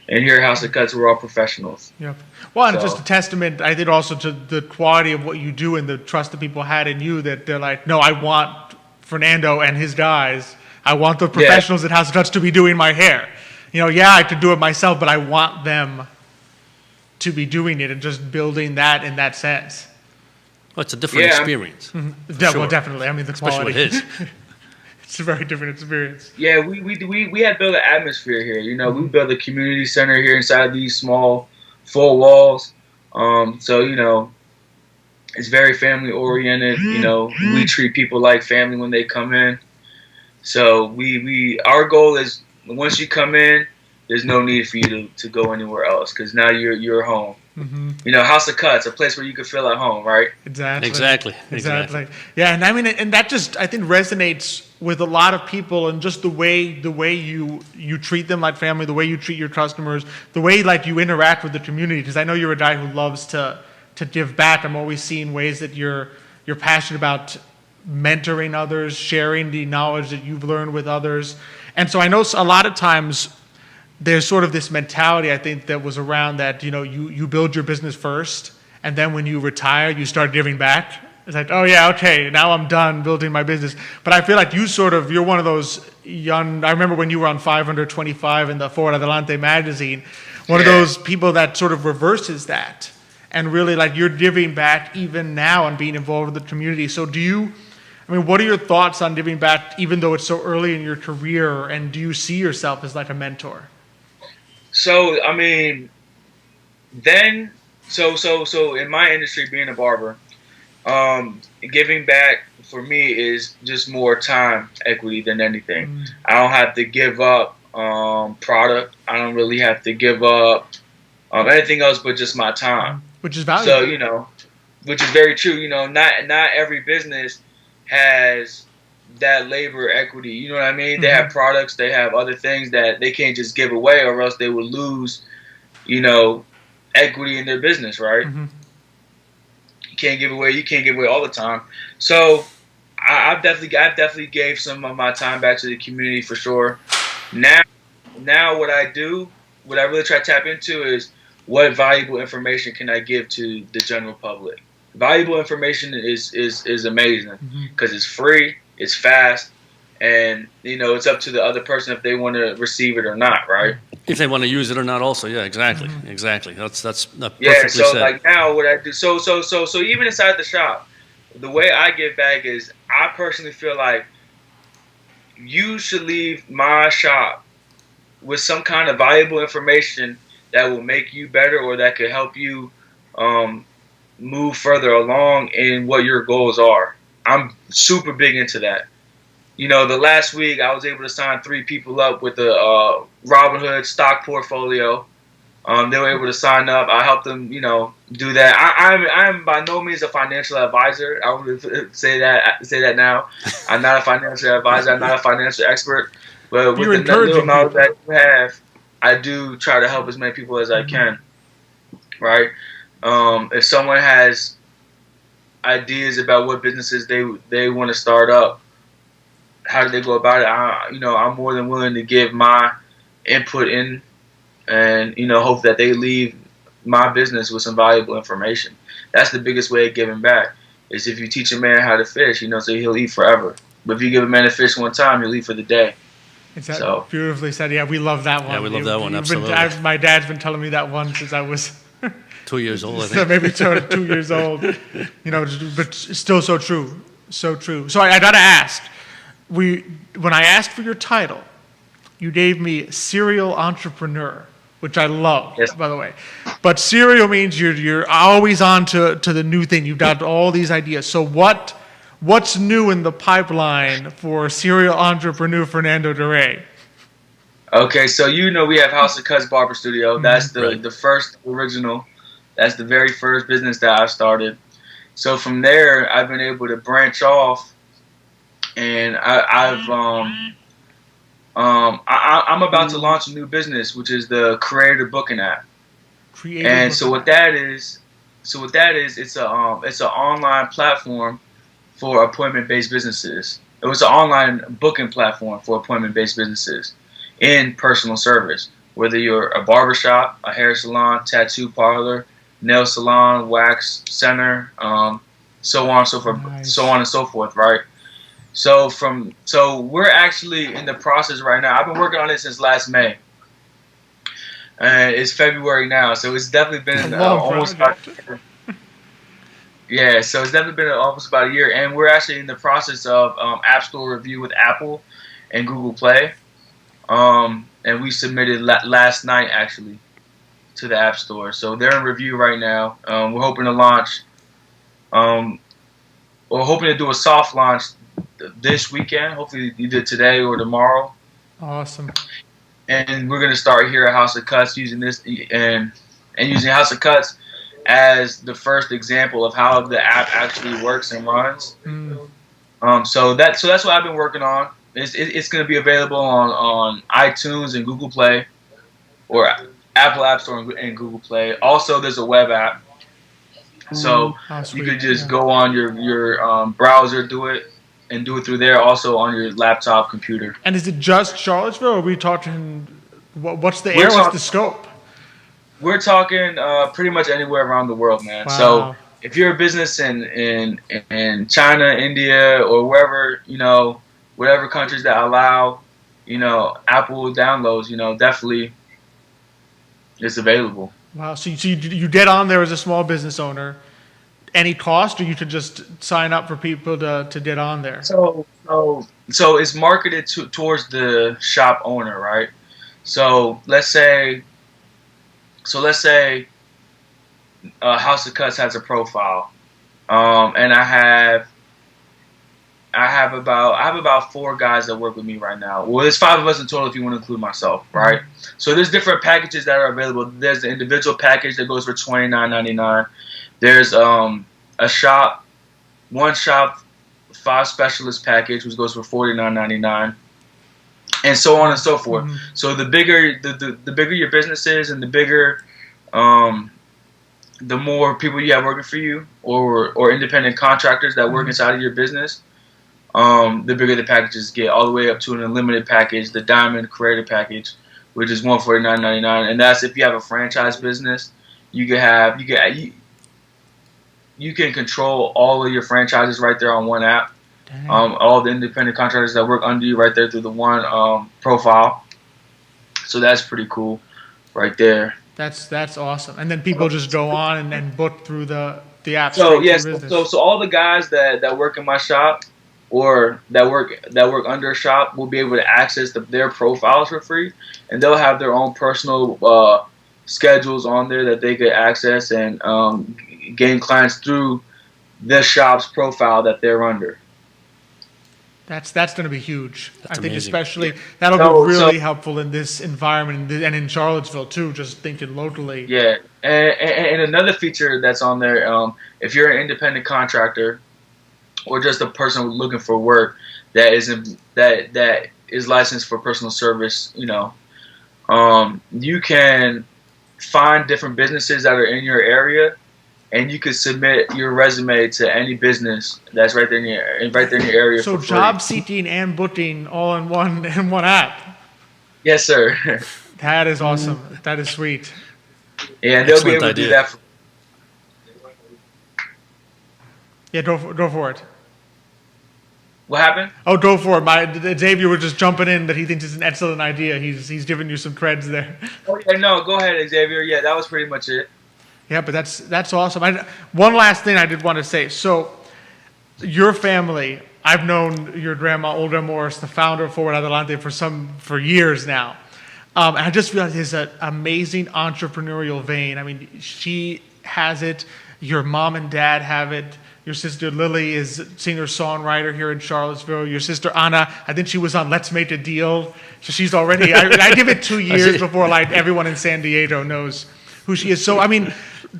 And here at House of Cuts, we're all professionals. Yep. Well, and just a testament, I think, also to the quality of what you do and the trust that people had in you, that they're like, no, I want Fernando and his guys. I want the professionals at House of Cuts to be doing my hair. I could do it myself, but I want them to be doing it and just building that in that sense. Well, it's a different experience. Well, definitely. I mean, the especially quality. with his. It's a very different experience. Yeah, we had built an atmosphere here. You know, we built a community center here inside these small 4 walls. So you know, it's very family oriented. You know, we treat people like family when they come in. So our goal is once you come in, there's no need for you to go anywhere else because now you're home. You know, House of Cuts, a place where you can feel at home, right? Exactly. Yeah, and I mean, and that just I think resonates with a lot of people, and just the way you treat them like family, the way you treat your customers, the way like you interact with the community. Because I know you're a guy who loves to give back. I'm always seeing ways that you're passionate about mentoring others, sharing the knowledge that you've learned with others, and so I know a lot of times there's sort of this mentality, I think, that was around that, you know, you build your business first, and then when you retire, you start giving back. It's like, oh yeah, okay, now I'm done building my business. But I feel like you're one of those young, I remember when you were on 525 in the Ford Adelante magazine, one of those people that sort of reverses that, and really like you're giving back even now and being involved with the community. So what are your thoughts on giving back, even though it's so early in your career, and do you see yourself as like a mentor? So I mean, so in my industry, being a barber, giving back for me is just more time equity than anything. I don't have to give up product. I don't really have to give up anything else but just my time, which is valuable. So you know, which is very true. You know, not every business has that labor equity, you know what I mean? They have products, they have other things that they can't just give away, or else they would lose, you know, equity in their business, right? You can't give away all the time. So I've definitely gave some of my time back to the community for sure. Now what I really try to tap into is what valuable information can I give to the general public. Valuable information is amazing because it's free. It's fast, and you know it's up to the other person if they want to receive it or not, right? If they want to use it or not, also, yeah, exactly. That's perfectly so said. Like now, what I do, so even inside the shop, the way I give back is I personally feel like you should leave my shop with some kind of valuable information that will make you better or that could help you move further along in what your goals are. I'm super big into that. You know, the last week I was able to sign 3 people up with the Robinhood stock portfolio. They were able to sign up. I helped them, you know, do that. I'm by no means a financial advisor. I would say that now. I'm not a financial advisor. I'm not a financial expert. But with the little knowledge that you have, I do try to help as many people as I can. Right? If someone has ideas about what businesses they want to start up, how do they go about it? I'm more than willing to give my input in, and you know, hope that they leave my business with some valuable information. That's the biggest way of giving back. Is if you teach a man how to fish, you know, so he'll eat forever. But if you give a man a fish one time, he'll eat for the day. It's beautifully said. Yeah, we love that one. Yeah, we love that one. Absolutely. My dad's been telling me that one since I was 2 years old, I think. So maybe 2 years old, you know, but still so true, so true. So I gotta ask, when I asked for your title, you gave me serial entrepreneur, which I love, by the way. But serial means you're always on to the new thing. You've got all these ideas. So what's new in the pipeline for serial entrepreneur Fernando DeRay? Okay, so you know we have House of Cuts Barber Studio. That's the first original. That's the very first business that I started. So from there, I've been able to branch off, and I'm about to launch a new business, which is the Creator Booking app. So what that is, it's an online platform for appointment-based businesses. It was an online booking platform for appointment-based businesses in personal service. Whether you're a barbershop, a hair salon, tattoo parlor, nail salon, wax center, so on and so forth, right? So we're actually in the process right now. I've been working on it since last May, and it's February now, so it's definitely been almost. Yeah, so it's definitely been almost about a year, and we're actually in the process of App Store review with Apple and Google Play. And we submitted last night actually to the App Store, so they're in review right now. We're hoping to launch. Um, we're hoping to do a soft launch this weekend, hopefully either today or tomorrow. Awesome. And we're gonna start here at House of Cuts using this and using House of Cuts as the first example of how the app actually works and runs. So that's what I've been working on. It's going to be available on iTunes and Google Play, or Apple App Store and Google Play. Also, there's a web app, so you could just go on your browser, do it through there. Also on your laptop, computer. And is it just Charlottesville, or are we talking? What's the area? What's the scope? We're talking pretty much anywhere around the world, man. Wow. So if you're a business in China, India, or wherever, whatever countries that allow, Apple downloads, definitely it's available. Wow. So you get on there as a small business owner. Any cost, or you could just sign up for people to get on there? So it's marketed towards the shop owner, right? So let's say House of Cuts has a profile, and I have about 4 guys that work with me right now. Well, there's 5 of us in total if you want to include myself, right? So there's different packages that are available. There's the individual package that goes for $29.99. There's one shop 5 specialist package which goes for $49.99. And so on and so forth. So the bigger the bigger your business is, and the bigger, the more people you have working for you, or independent contractors that work inside of your business, the bigger the packages get, all the way up to an unlimited package, the Diamond Creator package, which is $149.99, and that's if you have a franchise business. You can control all of your franchises right there on one app. All the independent contractors that work under you right there through the one profile. So that's pretty cool, right there. That's awesome. And then people just go on and book through the app. So yes, so all the guys that work in my shop, or that work under a shop, will be able to access their profiles for free, and they'll have their own personal schedules on there that they could access and gain clients through the shop's profile that they're under. That's going to be huge. I think amazing. Especially that'll be really helpful in this environment and in Charlottesville too. Just thinking locally. Yeah, and another feature that's on there, if you're an independent contractor or just a person looking for work that is licensed for personal service, you can find different businesses that are in your area, and you can submit your resume to any business that's right there in your area. So job seeking and booking all in one app. Yes, sir. That is awesome. That is sweet. Yeah, and they'll be able to do that. Yeah, go for it. What happened? Oh, go for it. Xavier was just jumping in that he thinks it's an excellent idea. He's giving you some creds there. Oh yeah, no, go ahead, Xavier. Yeah, that was pretty much it. Yeah, but that's awesome. One last thing I did want to say. So, your family, I've known your grandma, Olga Morris, the founder of Forward Adelante, for years now. And I just realized there's an amazing entrepreneurial vein. I mean, she has it. Your mom and dad have it. Your sister Lily is singer-songwriter here in Charlottesville. Your sister Anna, I think she was on Let's Make a Deal. So she's already, I give it 2 years before everyone in San Diego knows who she is. So, I mean,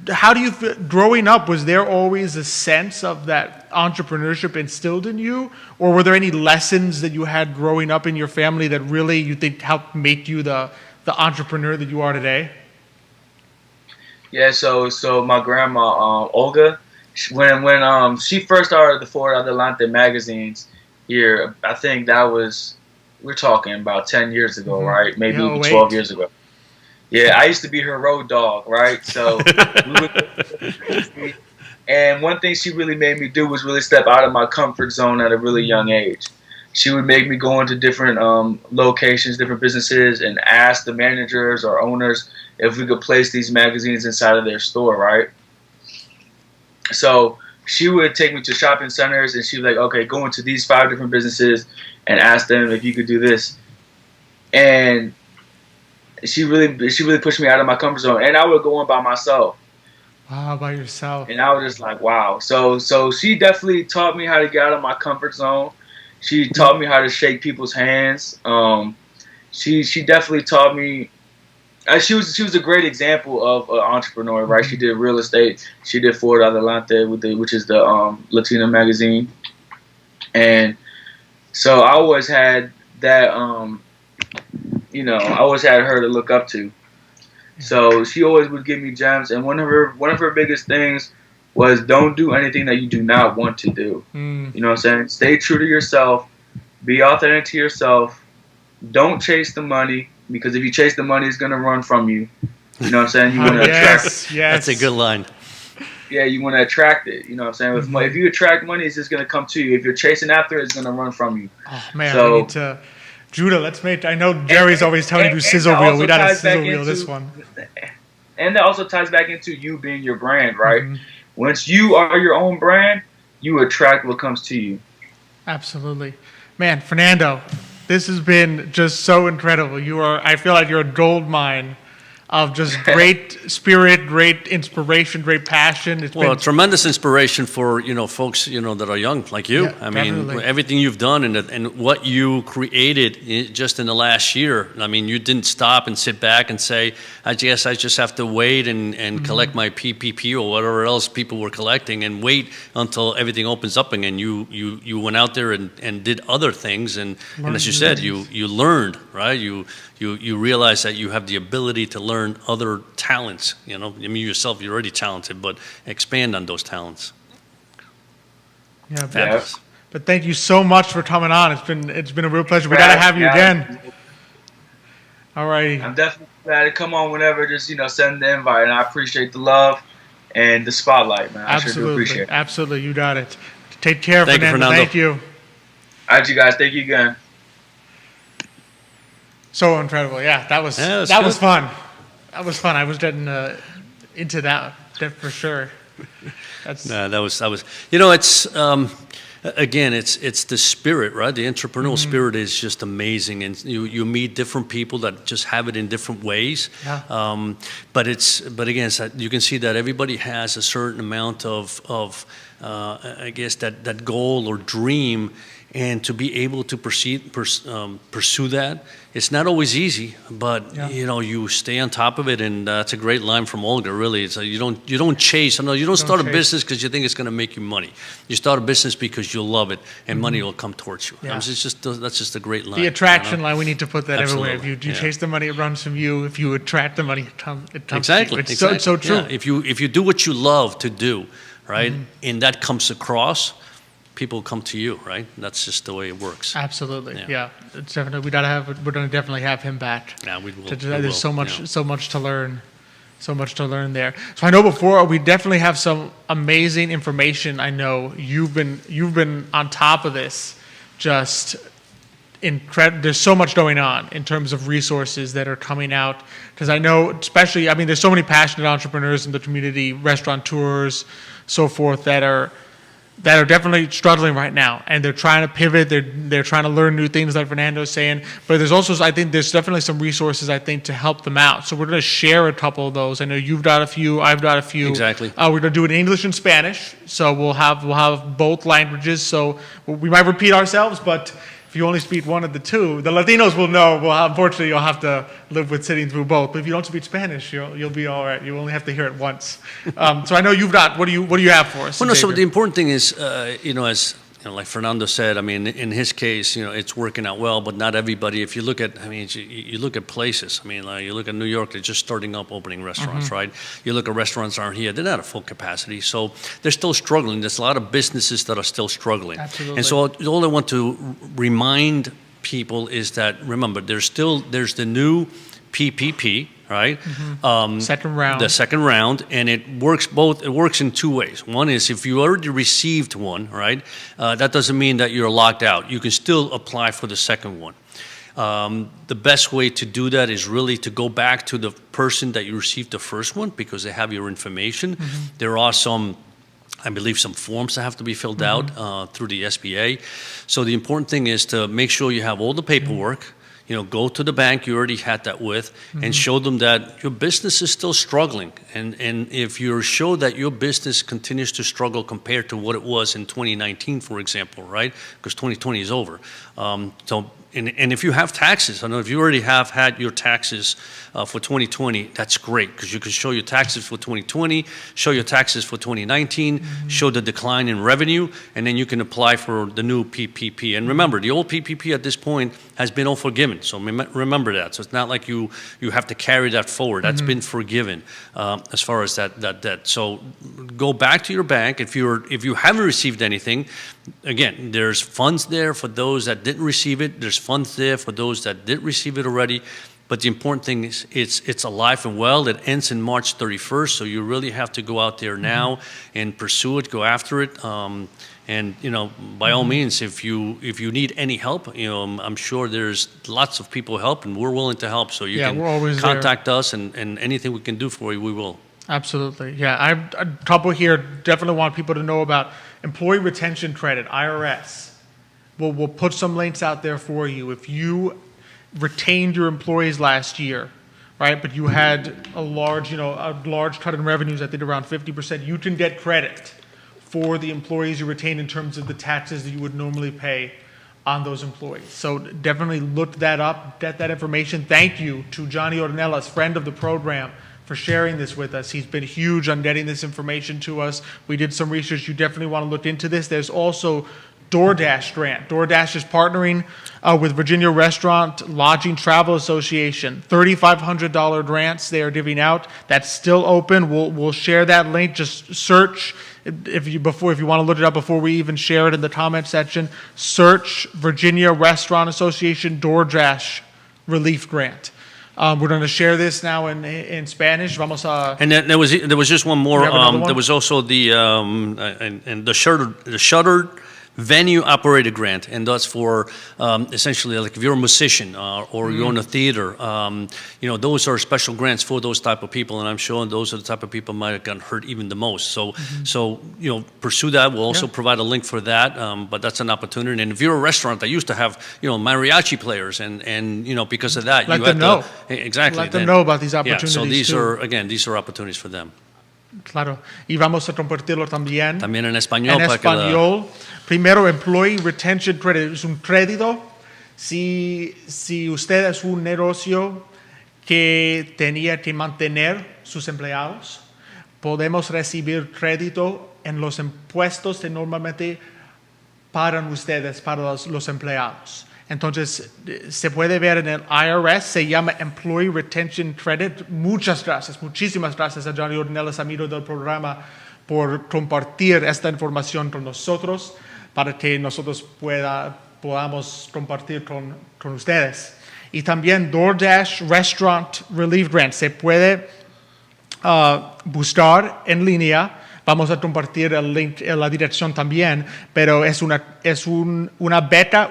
how do you feel, growing up, was there always a sense of that entrepreneurship instilled in you? Or were there any lessons that you had growing up in your family that really you think helped make you the entrepreneur that you are today? Yeah, so my grandma, Olga, when she first started the Forward Adelante magazines here, I think we're talking about 10 years ago, right? Maybe 12 years ago. Yeah, I used to be her road dog, right? So, and one thing she really made me do was really step out of my comfort zone at a really young age. She would make me go into different locations, different businesses, and ask the managers or owners if we could place these magazines inside of their store, right? So she would take me to shopping centers, and she'd be like, okay, go into these 5 different businesses and ask them if you could do this. And she really pushed me out of my comfort zone. And I would go in by myself. Wow, by yourself. And I was just like, wow. So she definitely taught me how to get out of my comfort zone. She taught me how to shake people's hands. She definitely taught me. She was a great example of an entrepreneur, right? She did real estate. She did Ford Adelante, which is the Latino magazine. And so I always had that, I always had her to look up to. So she always would give me gems. And one of her biggest things was don't do anything that you do not want to do. You know what I'm saying? Stay true to yourself. Be authentic to yourself. Don't chase the money, because if you chase the money, it's going to run from you. You know what I'm saying? You want to attract it. That's a good line. Yeah, you want to attract it. You know what I'm saying? If you attract money, it's just going to come to you. If you're chasing after it, it's going to run from you. Oh, man, we need to... Judah, I know Jerry's always telling you to do sizzle reel. We got to sizzle reel this one. And that also ties back into you being your brand, right? Once you are your own brand, you attract what comes to you. Absolutely. Man, Fernando, this has been just so incredible. I feel like you're a gold mine of just great spirit, great inspiration, great passion. It's been tremendous inspiration for folks that are young like you. Yeah, I mean, definitely. everything you've done and what you created just in the last year. I mean, you didn't stop and sit back and say, I guess I just have to wait and collect my PPP or whatever else people were collecting, and wait until everything opens up again. You went out there and did other things, and as you said, you learned, right? You realize that you have the ability to learn other talents. I mean, yourself, you're already talented, but expand on those talents. Yeah, fabulous. But thank you so much for coming on. It's been a real pleasure. We got to have you again. All righty. I'm definitely glad to come on whenever. Just send the invite, and I appreciate the love and the spotlight, man. I sure do appreciate it. Absolutely, you got it. Take care, Thank Fernando. Thank you. All right, you guys. Thank you again. So incredible. Yeah, that was fun. That was fun. I was getting into that for sure. That was. It's again, it's the spirit, right? The entrepreneurial spirit is just amazing, and you meet different people that just have it in different ways. Yeah. But again, you can see that everybody has a certain amount of I guess that goal or dream. And to be able to pursue that, it's not always easy, but you stay on top of it, and that's a great line from Olga. Really, it's you don't chase. No, you don't start a business because you think it's going to make you money. You start a business because you love it, and money will come towards you. Yeah. That's just a great line. The attraction line. We need to put that Absolutely. everywhere. If you chase the money, it runs from you. If you attract the money, it comes Exactly. to you. It's so true. Yeah. If you do what you love to do, right, and that comes across, people come to you, right? That's just the way it works. Absolutely, yeah. It's definitely we're going to definitely have him back. Yeah, we will. There's so much to learn, there. So I know before we definitely have some amazing information. I know you've been on top of this, just incredible. There's so much going on in terms of resources that are coming out, because I know, especially, there's so many passionate entrepreneurs in the community, restaurateurs, so forth, that are definitely struggling right now, and they're trying to pivot. They're trying to learn new things, like Fernando's saying. But there's also, I think, there's definitely some resources, I think, to help them out. So we're going to share a couple of those. I know you've got a few. I've got a few. Exactly. We're going to do it in English and Spanish. So we'll have both languages. So we might repeat ourselves, but if you only speak one of the two, the Latinos will know. Well, unfortunately, you'll have to live with sitting through both. But if you don't speak Spanish, you'll be all right. You only have to hear it once. So I know you've got. What do you have for us? Well, no. So the important thing is, as like Fernando said, in his case, it's working out well, but not everybody. If you look at, you look at places. Like you look at New York, they're just starting up opening restaurants, right? You look at restaurants aren't here; they're not at full capacity, so they're still struggling. There's a lot of businesses that are still struggling. Absolutely. And so all I want to remind people is that, remember, there's the new PPP. Right, second round. The second round, and it works in two ways. One is if you already received one, right, that doesn't mean that you're locked out. You can still apply for the second one. The best way to do that is really to go back to the person that you received the first one, because they have your information. There are some I believe some forms that have to be filled out through the SBA. So the important thing is to make sure you have all the paperwork. Go to the bank you already had that with and show them that your business is still struggling. And if you show that your business continues to struggle compared to what it was in 2019, for example, right? Because 2020 is over. And if you have taxes, I know if you already have had your taxes for 2020, that's great because you can show your taxes for 2020, show your taxes for 2019, show the decline in revenue, and then you can apply for the new PPP. And remember, the old PPP at this point has been all forgiven, so remember that. So it's not like you have to carry that forward. That's been forgiven as far as that debt. So go back to your bank. If you haven't received anything, again, there's funds there for those that didn't receive it. There's funds there for those that did receive it already. But the important thing is it's alive and well. It ends in March 31st, so you really have to go out there now and pursue it, go after it. And by all means, if you need any help, I'm sure there's lots of people help, and we're willing to help. So you can contact us, and anything we can do for you, we will. Absolutely. Yeah, I've a couple here. Definitely want people to know about Employee Retention Credit, IRS. We'll put some links out there for you. If you retained your employees last year, right, but you had a large cut in revenues, I think around 50%, you can get credit for the employees you retain in terms of the taxes that you would normally pay on those employees. So definitely look that up, get that information. Thank you to Johnny Ornelas, friend of the program, for sharing this with us. He's been huge on getting this information to us. We did some research. You definitely want to look into this. There's also DoorDash grant. DoorDash is partnering with Virginia Restaurant Lodging Travel Association. $3,500 grants they are giving out. That's still open. We'll share that link. Just search if you want to look it up before we even share it in the comment section. Search Virginia Restaurant Association DoorDash Relief Grant. We're going to share this now in Spanish. And then there was just one more. There was also the shuttered venue operator grant, and that's for essentially like if you're a musician or you own a theater, those are special grants for those type of people, and I'm sure those are the type of people might have gotten hurt even the most. So pursue that. We'll also provide a link for that, but that's an opportunity. And if you're a restaurant that used to have mariachi players, and because of that, let them know. Exactly. Let them know about these opportunities. So these are opportunities for them. Claro. Y vamos a compartirlo también. También en español. En español. Primero, Employee Retention Credit. Es un crédito. Si usted es un negocio que tenía que mantener sus empleados, podemos recibir crédito en los impuestos que normalmente pagan ustedes para los empleados. Entonces, se puede ver en el IRS, se llama Employee Retention Credit. Muchas gracias, muchísimas gracias a Johnny Ornelas, amigo del programa, por compartir esta información con nosotros para que nosotros podamos compartir con ustedes. Y también DoorDash Restaurant Relief Grant. Se puede buscar en línea. Vamos a compartir el link, la dirección también, pero es una beta,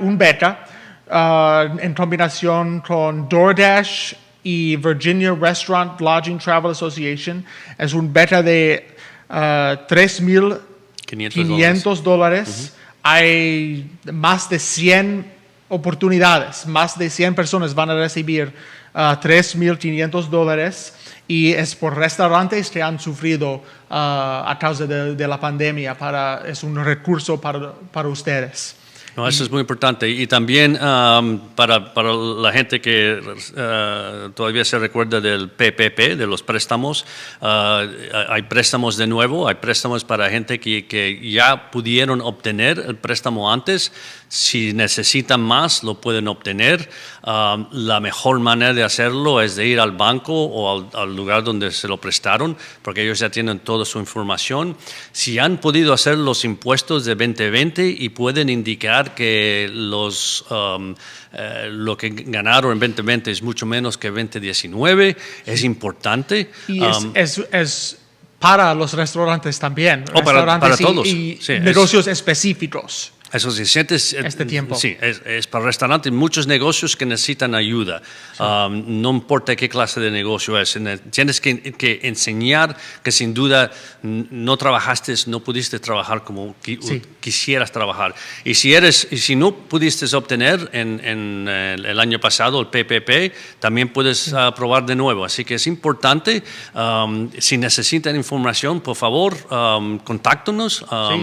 en combinación con DoorDash y Virginia Restaurant Lodging Travel Association. Es un beta de $3,500. Hay más de 100 oportunidades, más de 100 personas van a recibir $3,500 y es por restaurantes que han sufrido a causa de la pandemia. Es un recurso para ustedes. No, eso es muy importante. Y también para la gente que todavía se recuerda del PPP, de los préstamos, hay préstamos de nuevo, hay préstamos para gente que ya pudieron obtener el préstamo antes. Si necesitan más, lo pueden obtener. La mejor manera de hacerlo es de ir al banco o al lugar donde se lo prestaron, porque ellos ya tienen toda su información. Si han podido hacer los impuestos de 2020 y pueden indicar que lo que ganaron en 2020 es mucho menos que 2019, es importante. Y es para los restaurantes también. Para todos. Y negocios específicos. Eso sí, sientes, este tiempo. Sí, es para restaurantes, muchos negocios que necesitan ayuda. No importa qué clase de negocio es. Tienes que enseñar que sin duda no trabajaste, no pudiste trabajar como quisieras trabajar. Y si no pudiste obtener en el año pasado el PPP, también puedes probar de nuevo. Así que es importante. Si necesitan información, por favor, contáctenos a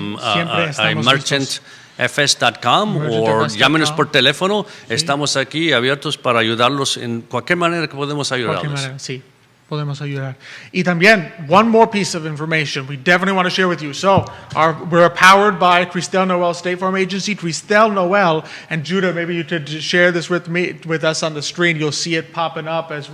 merchantfs.com o llámenos por teléfono. Estamos aquí abiertos para ayudarlos en cualquier manera que podemos ayudarlos. Sí, podemos ayudar. Y también, one more piece of information we definitely want to share with you. So, we're powered by Cristel Noel State Farm Agency. Cristel Noel, and Judah, maybe you could share this with us on the screen. You'll see it popping up as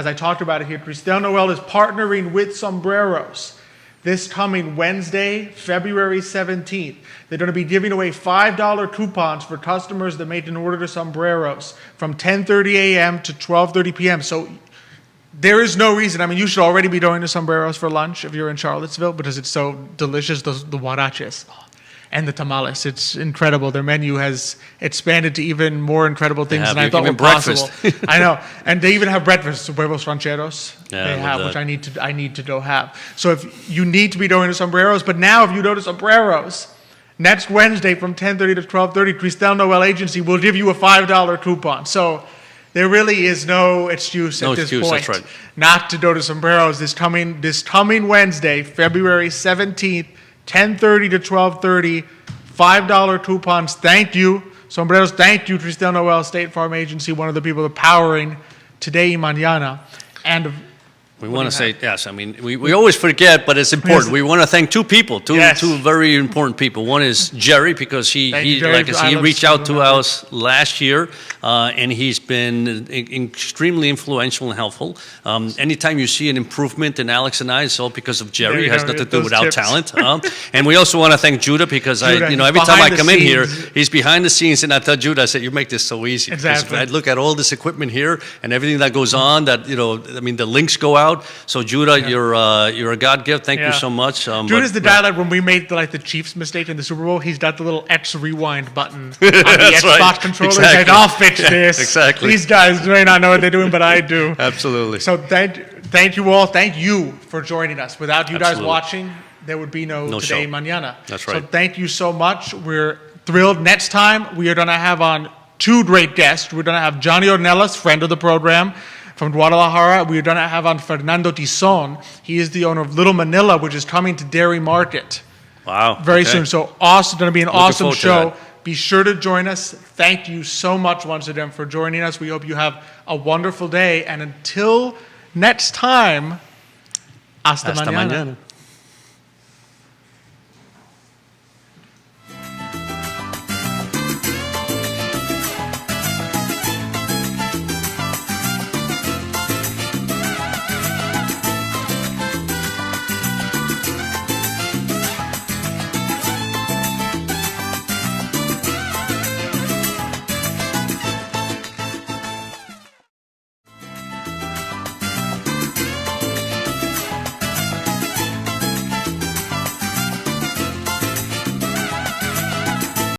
I talked about it here. Cristel Noel is partnering with Sombreros this coming Wednesday, February 17th. They're going to be giving away $5 coupons for customers that made an order to Sombreros from 10:30 a.m. to 12:30 p.m. So there is no reason. I mean, you should already be going to Sombreros for lunch if you're in Charlottesville because it's so delicious, the huaraches and the tamales. It's incredible. Their menu has expanded to even more incredible things than I thought were possible. I know. And they even have breakfast, huevos rancheros. They have, which I need to go have. So if you need to be going to Sombreros, but now if you go to Sombreros, next Wednesday from 10:30 to 12:30, Cristel Noel Agency will give you a $5 coupon. So there really is no excuse at this point that's right. not to go to Sombreros this coming Wednesday, February 17th, 10:30 to 12:30, $5 coupons. Thank you, Sombreros. Thank you, Cristel Noel State Farm Agency, one of the people powering Today y Mañana. And we want to say, yes, I mean, we always forget, but it's important. Yes. We want to thank two people, two very important people. One is Jerry, because he reached out to us last year, and he's been extremely influential and helpful. Anytime you see an improvement in Alex and I, it's all because of Jerry. It has nothing to do with our talent. And we also want to thank Judah, because every time I come in here, he's behind the scenes, and I tell Judah, I said, you make this so easy. Exactly. I look at all this equipment here and everything that goes on, that, the links go out. So Judah, you're a God gift. Thank you so much. Judah's the guy, like when we made the Chiefs mistake in the Super Bowl, he's got the little X rewind button on the Xbox controller. He's like, I'll fix this. Exactly. These guys may not know what they're doing, but I do. Absolutely. So thank you all. Thank you for joining us. Without you guys watching, there would be no Today show. Mañana. That's right. So thank you so much. We're thrilled. Next time, we are going to have on two great guests. We're going to have Johnny Ornelas, friend of the program, from Guadalajara. We're going to have on Fernando Tizon. He is the owner of Little Manila, which is coming to Dairy Market. Wow. Very soon. So awesome. Going to be an awesome show. That. Be sure to join us. Thank you so much once again for joining us. We hope you have a wonderful day. And until next time, hasta mañana.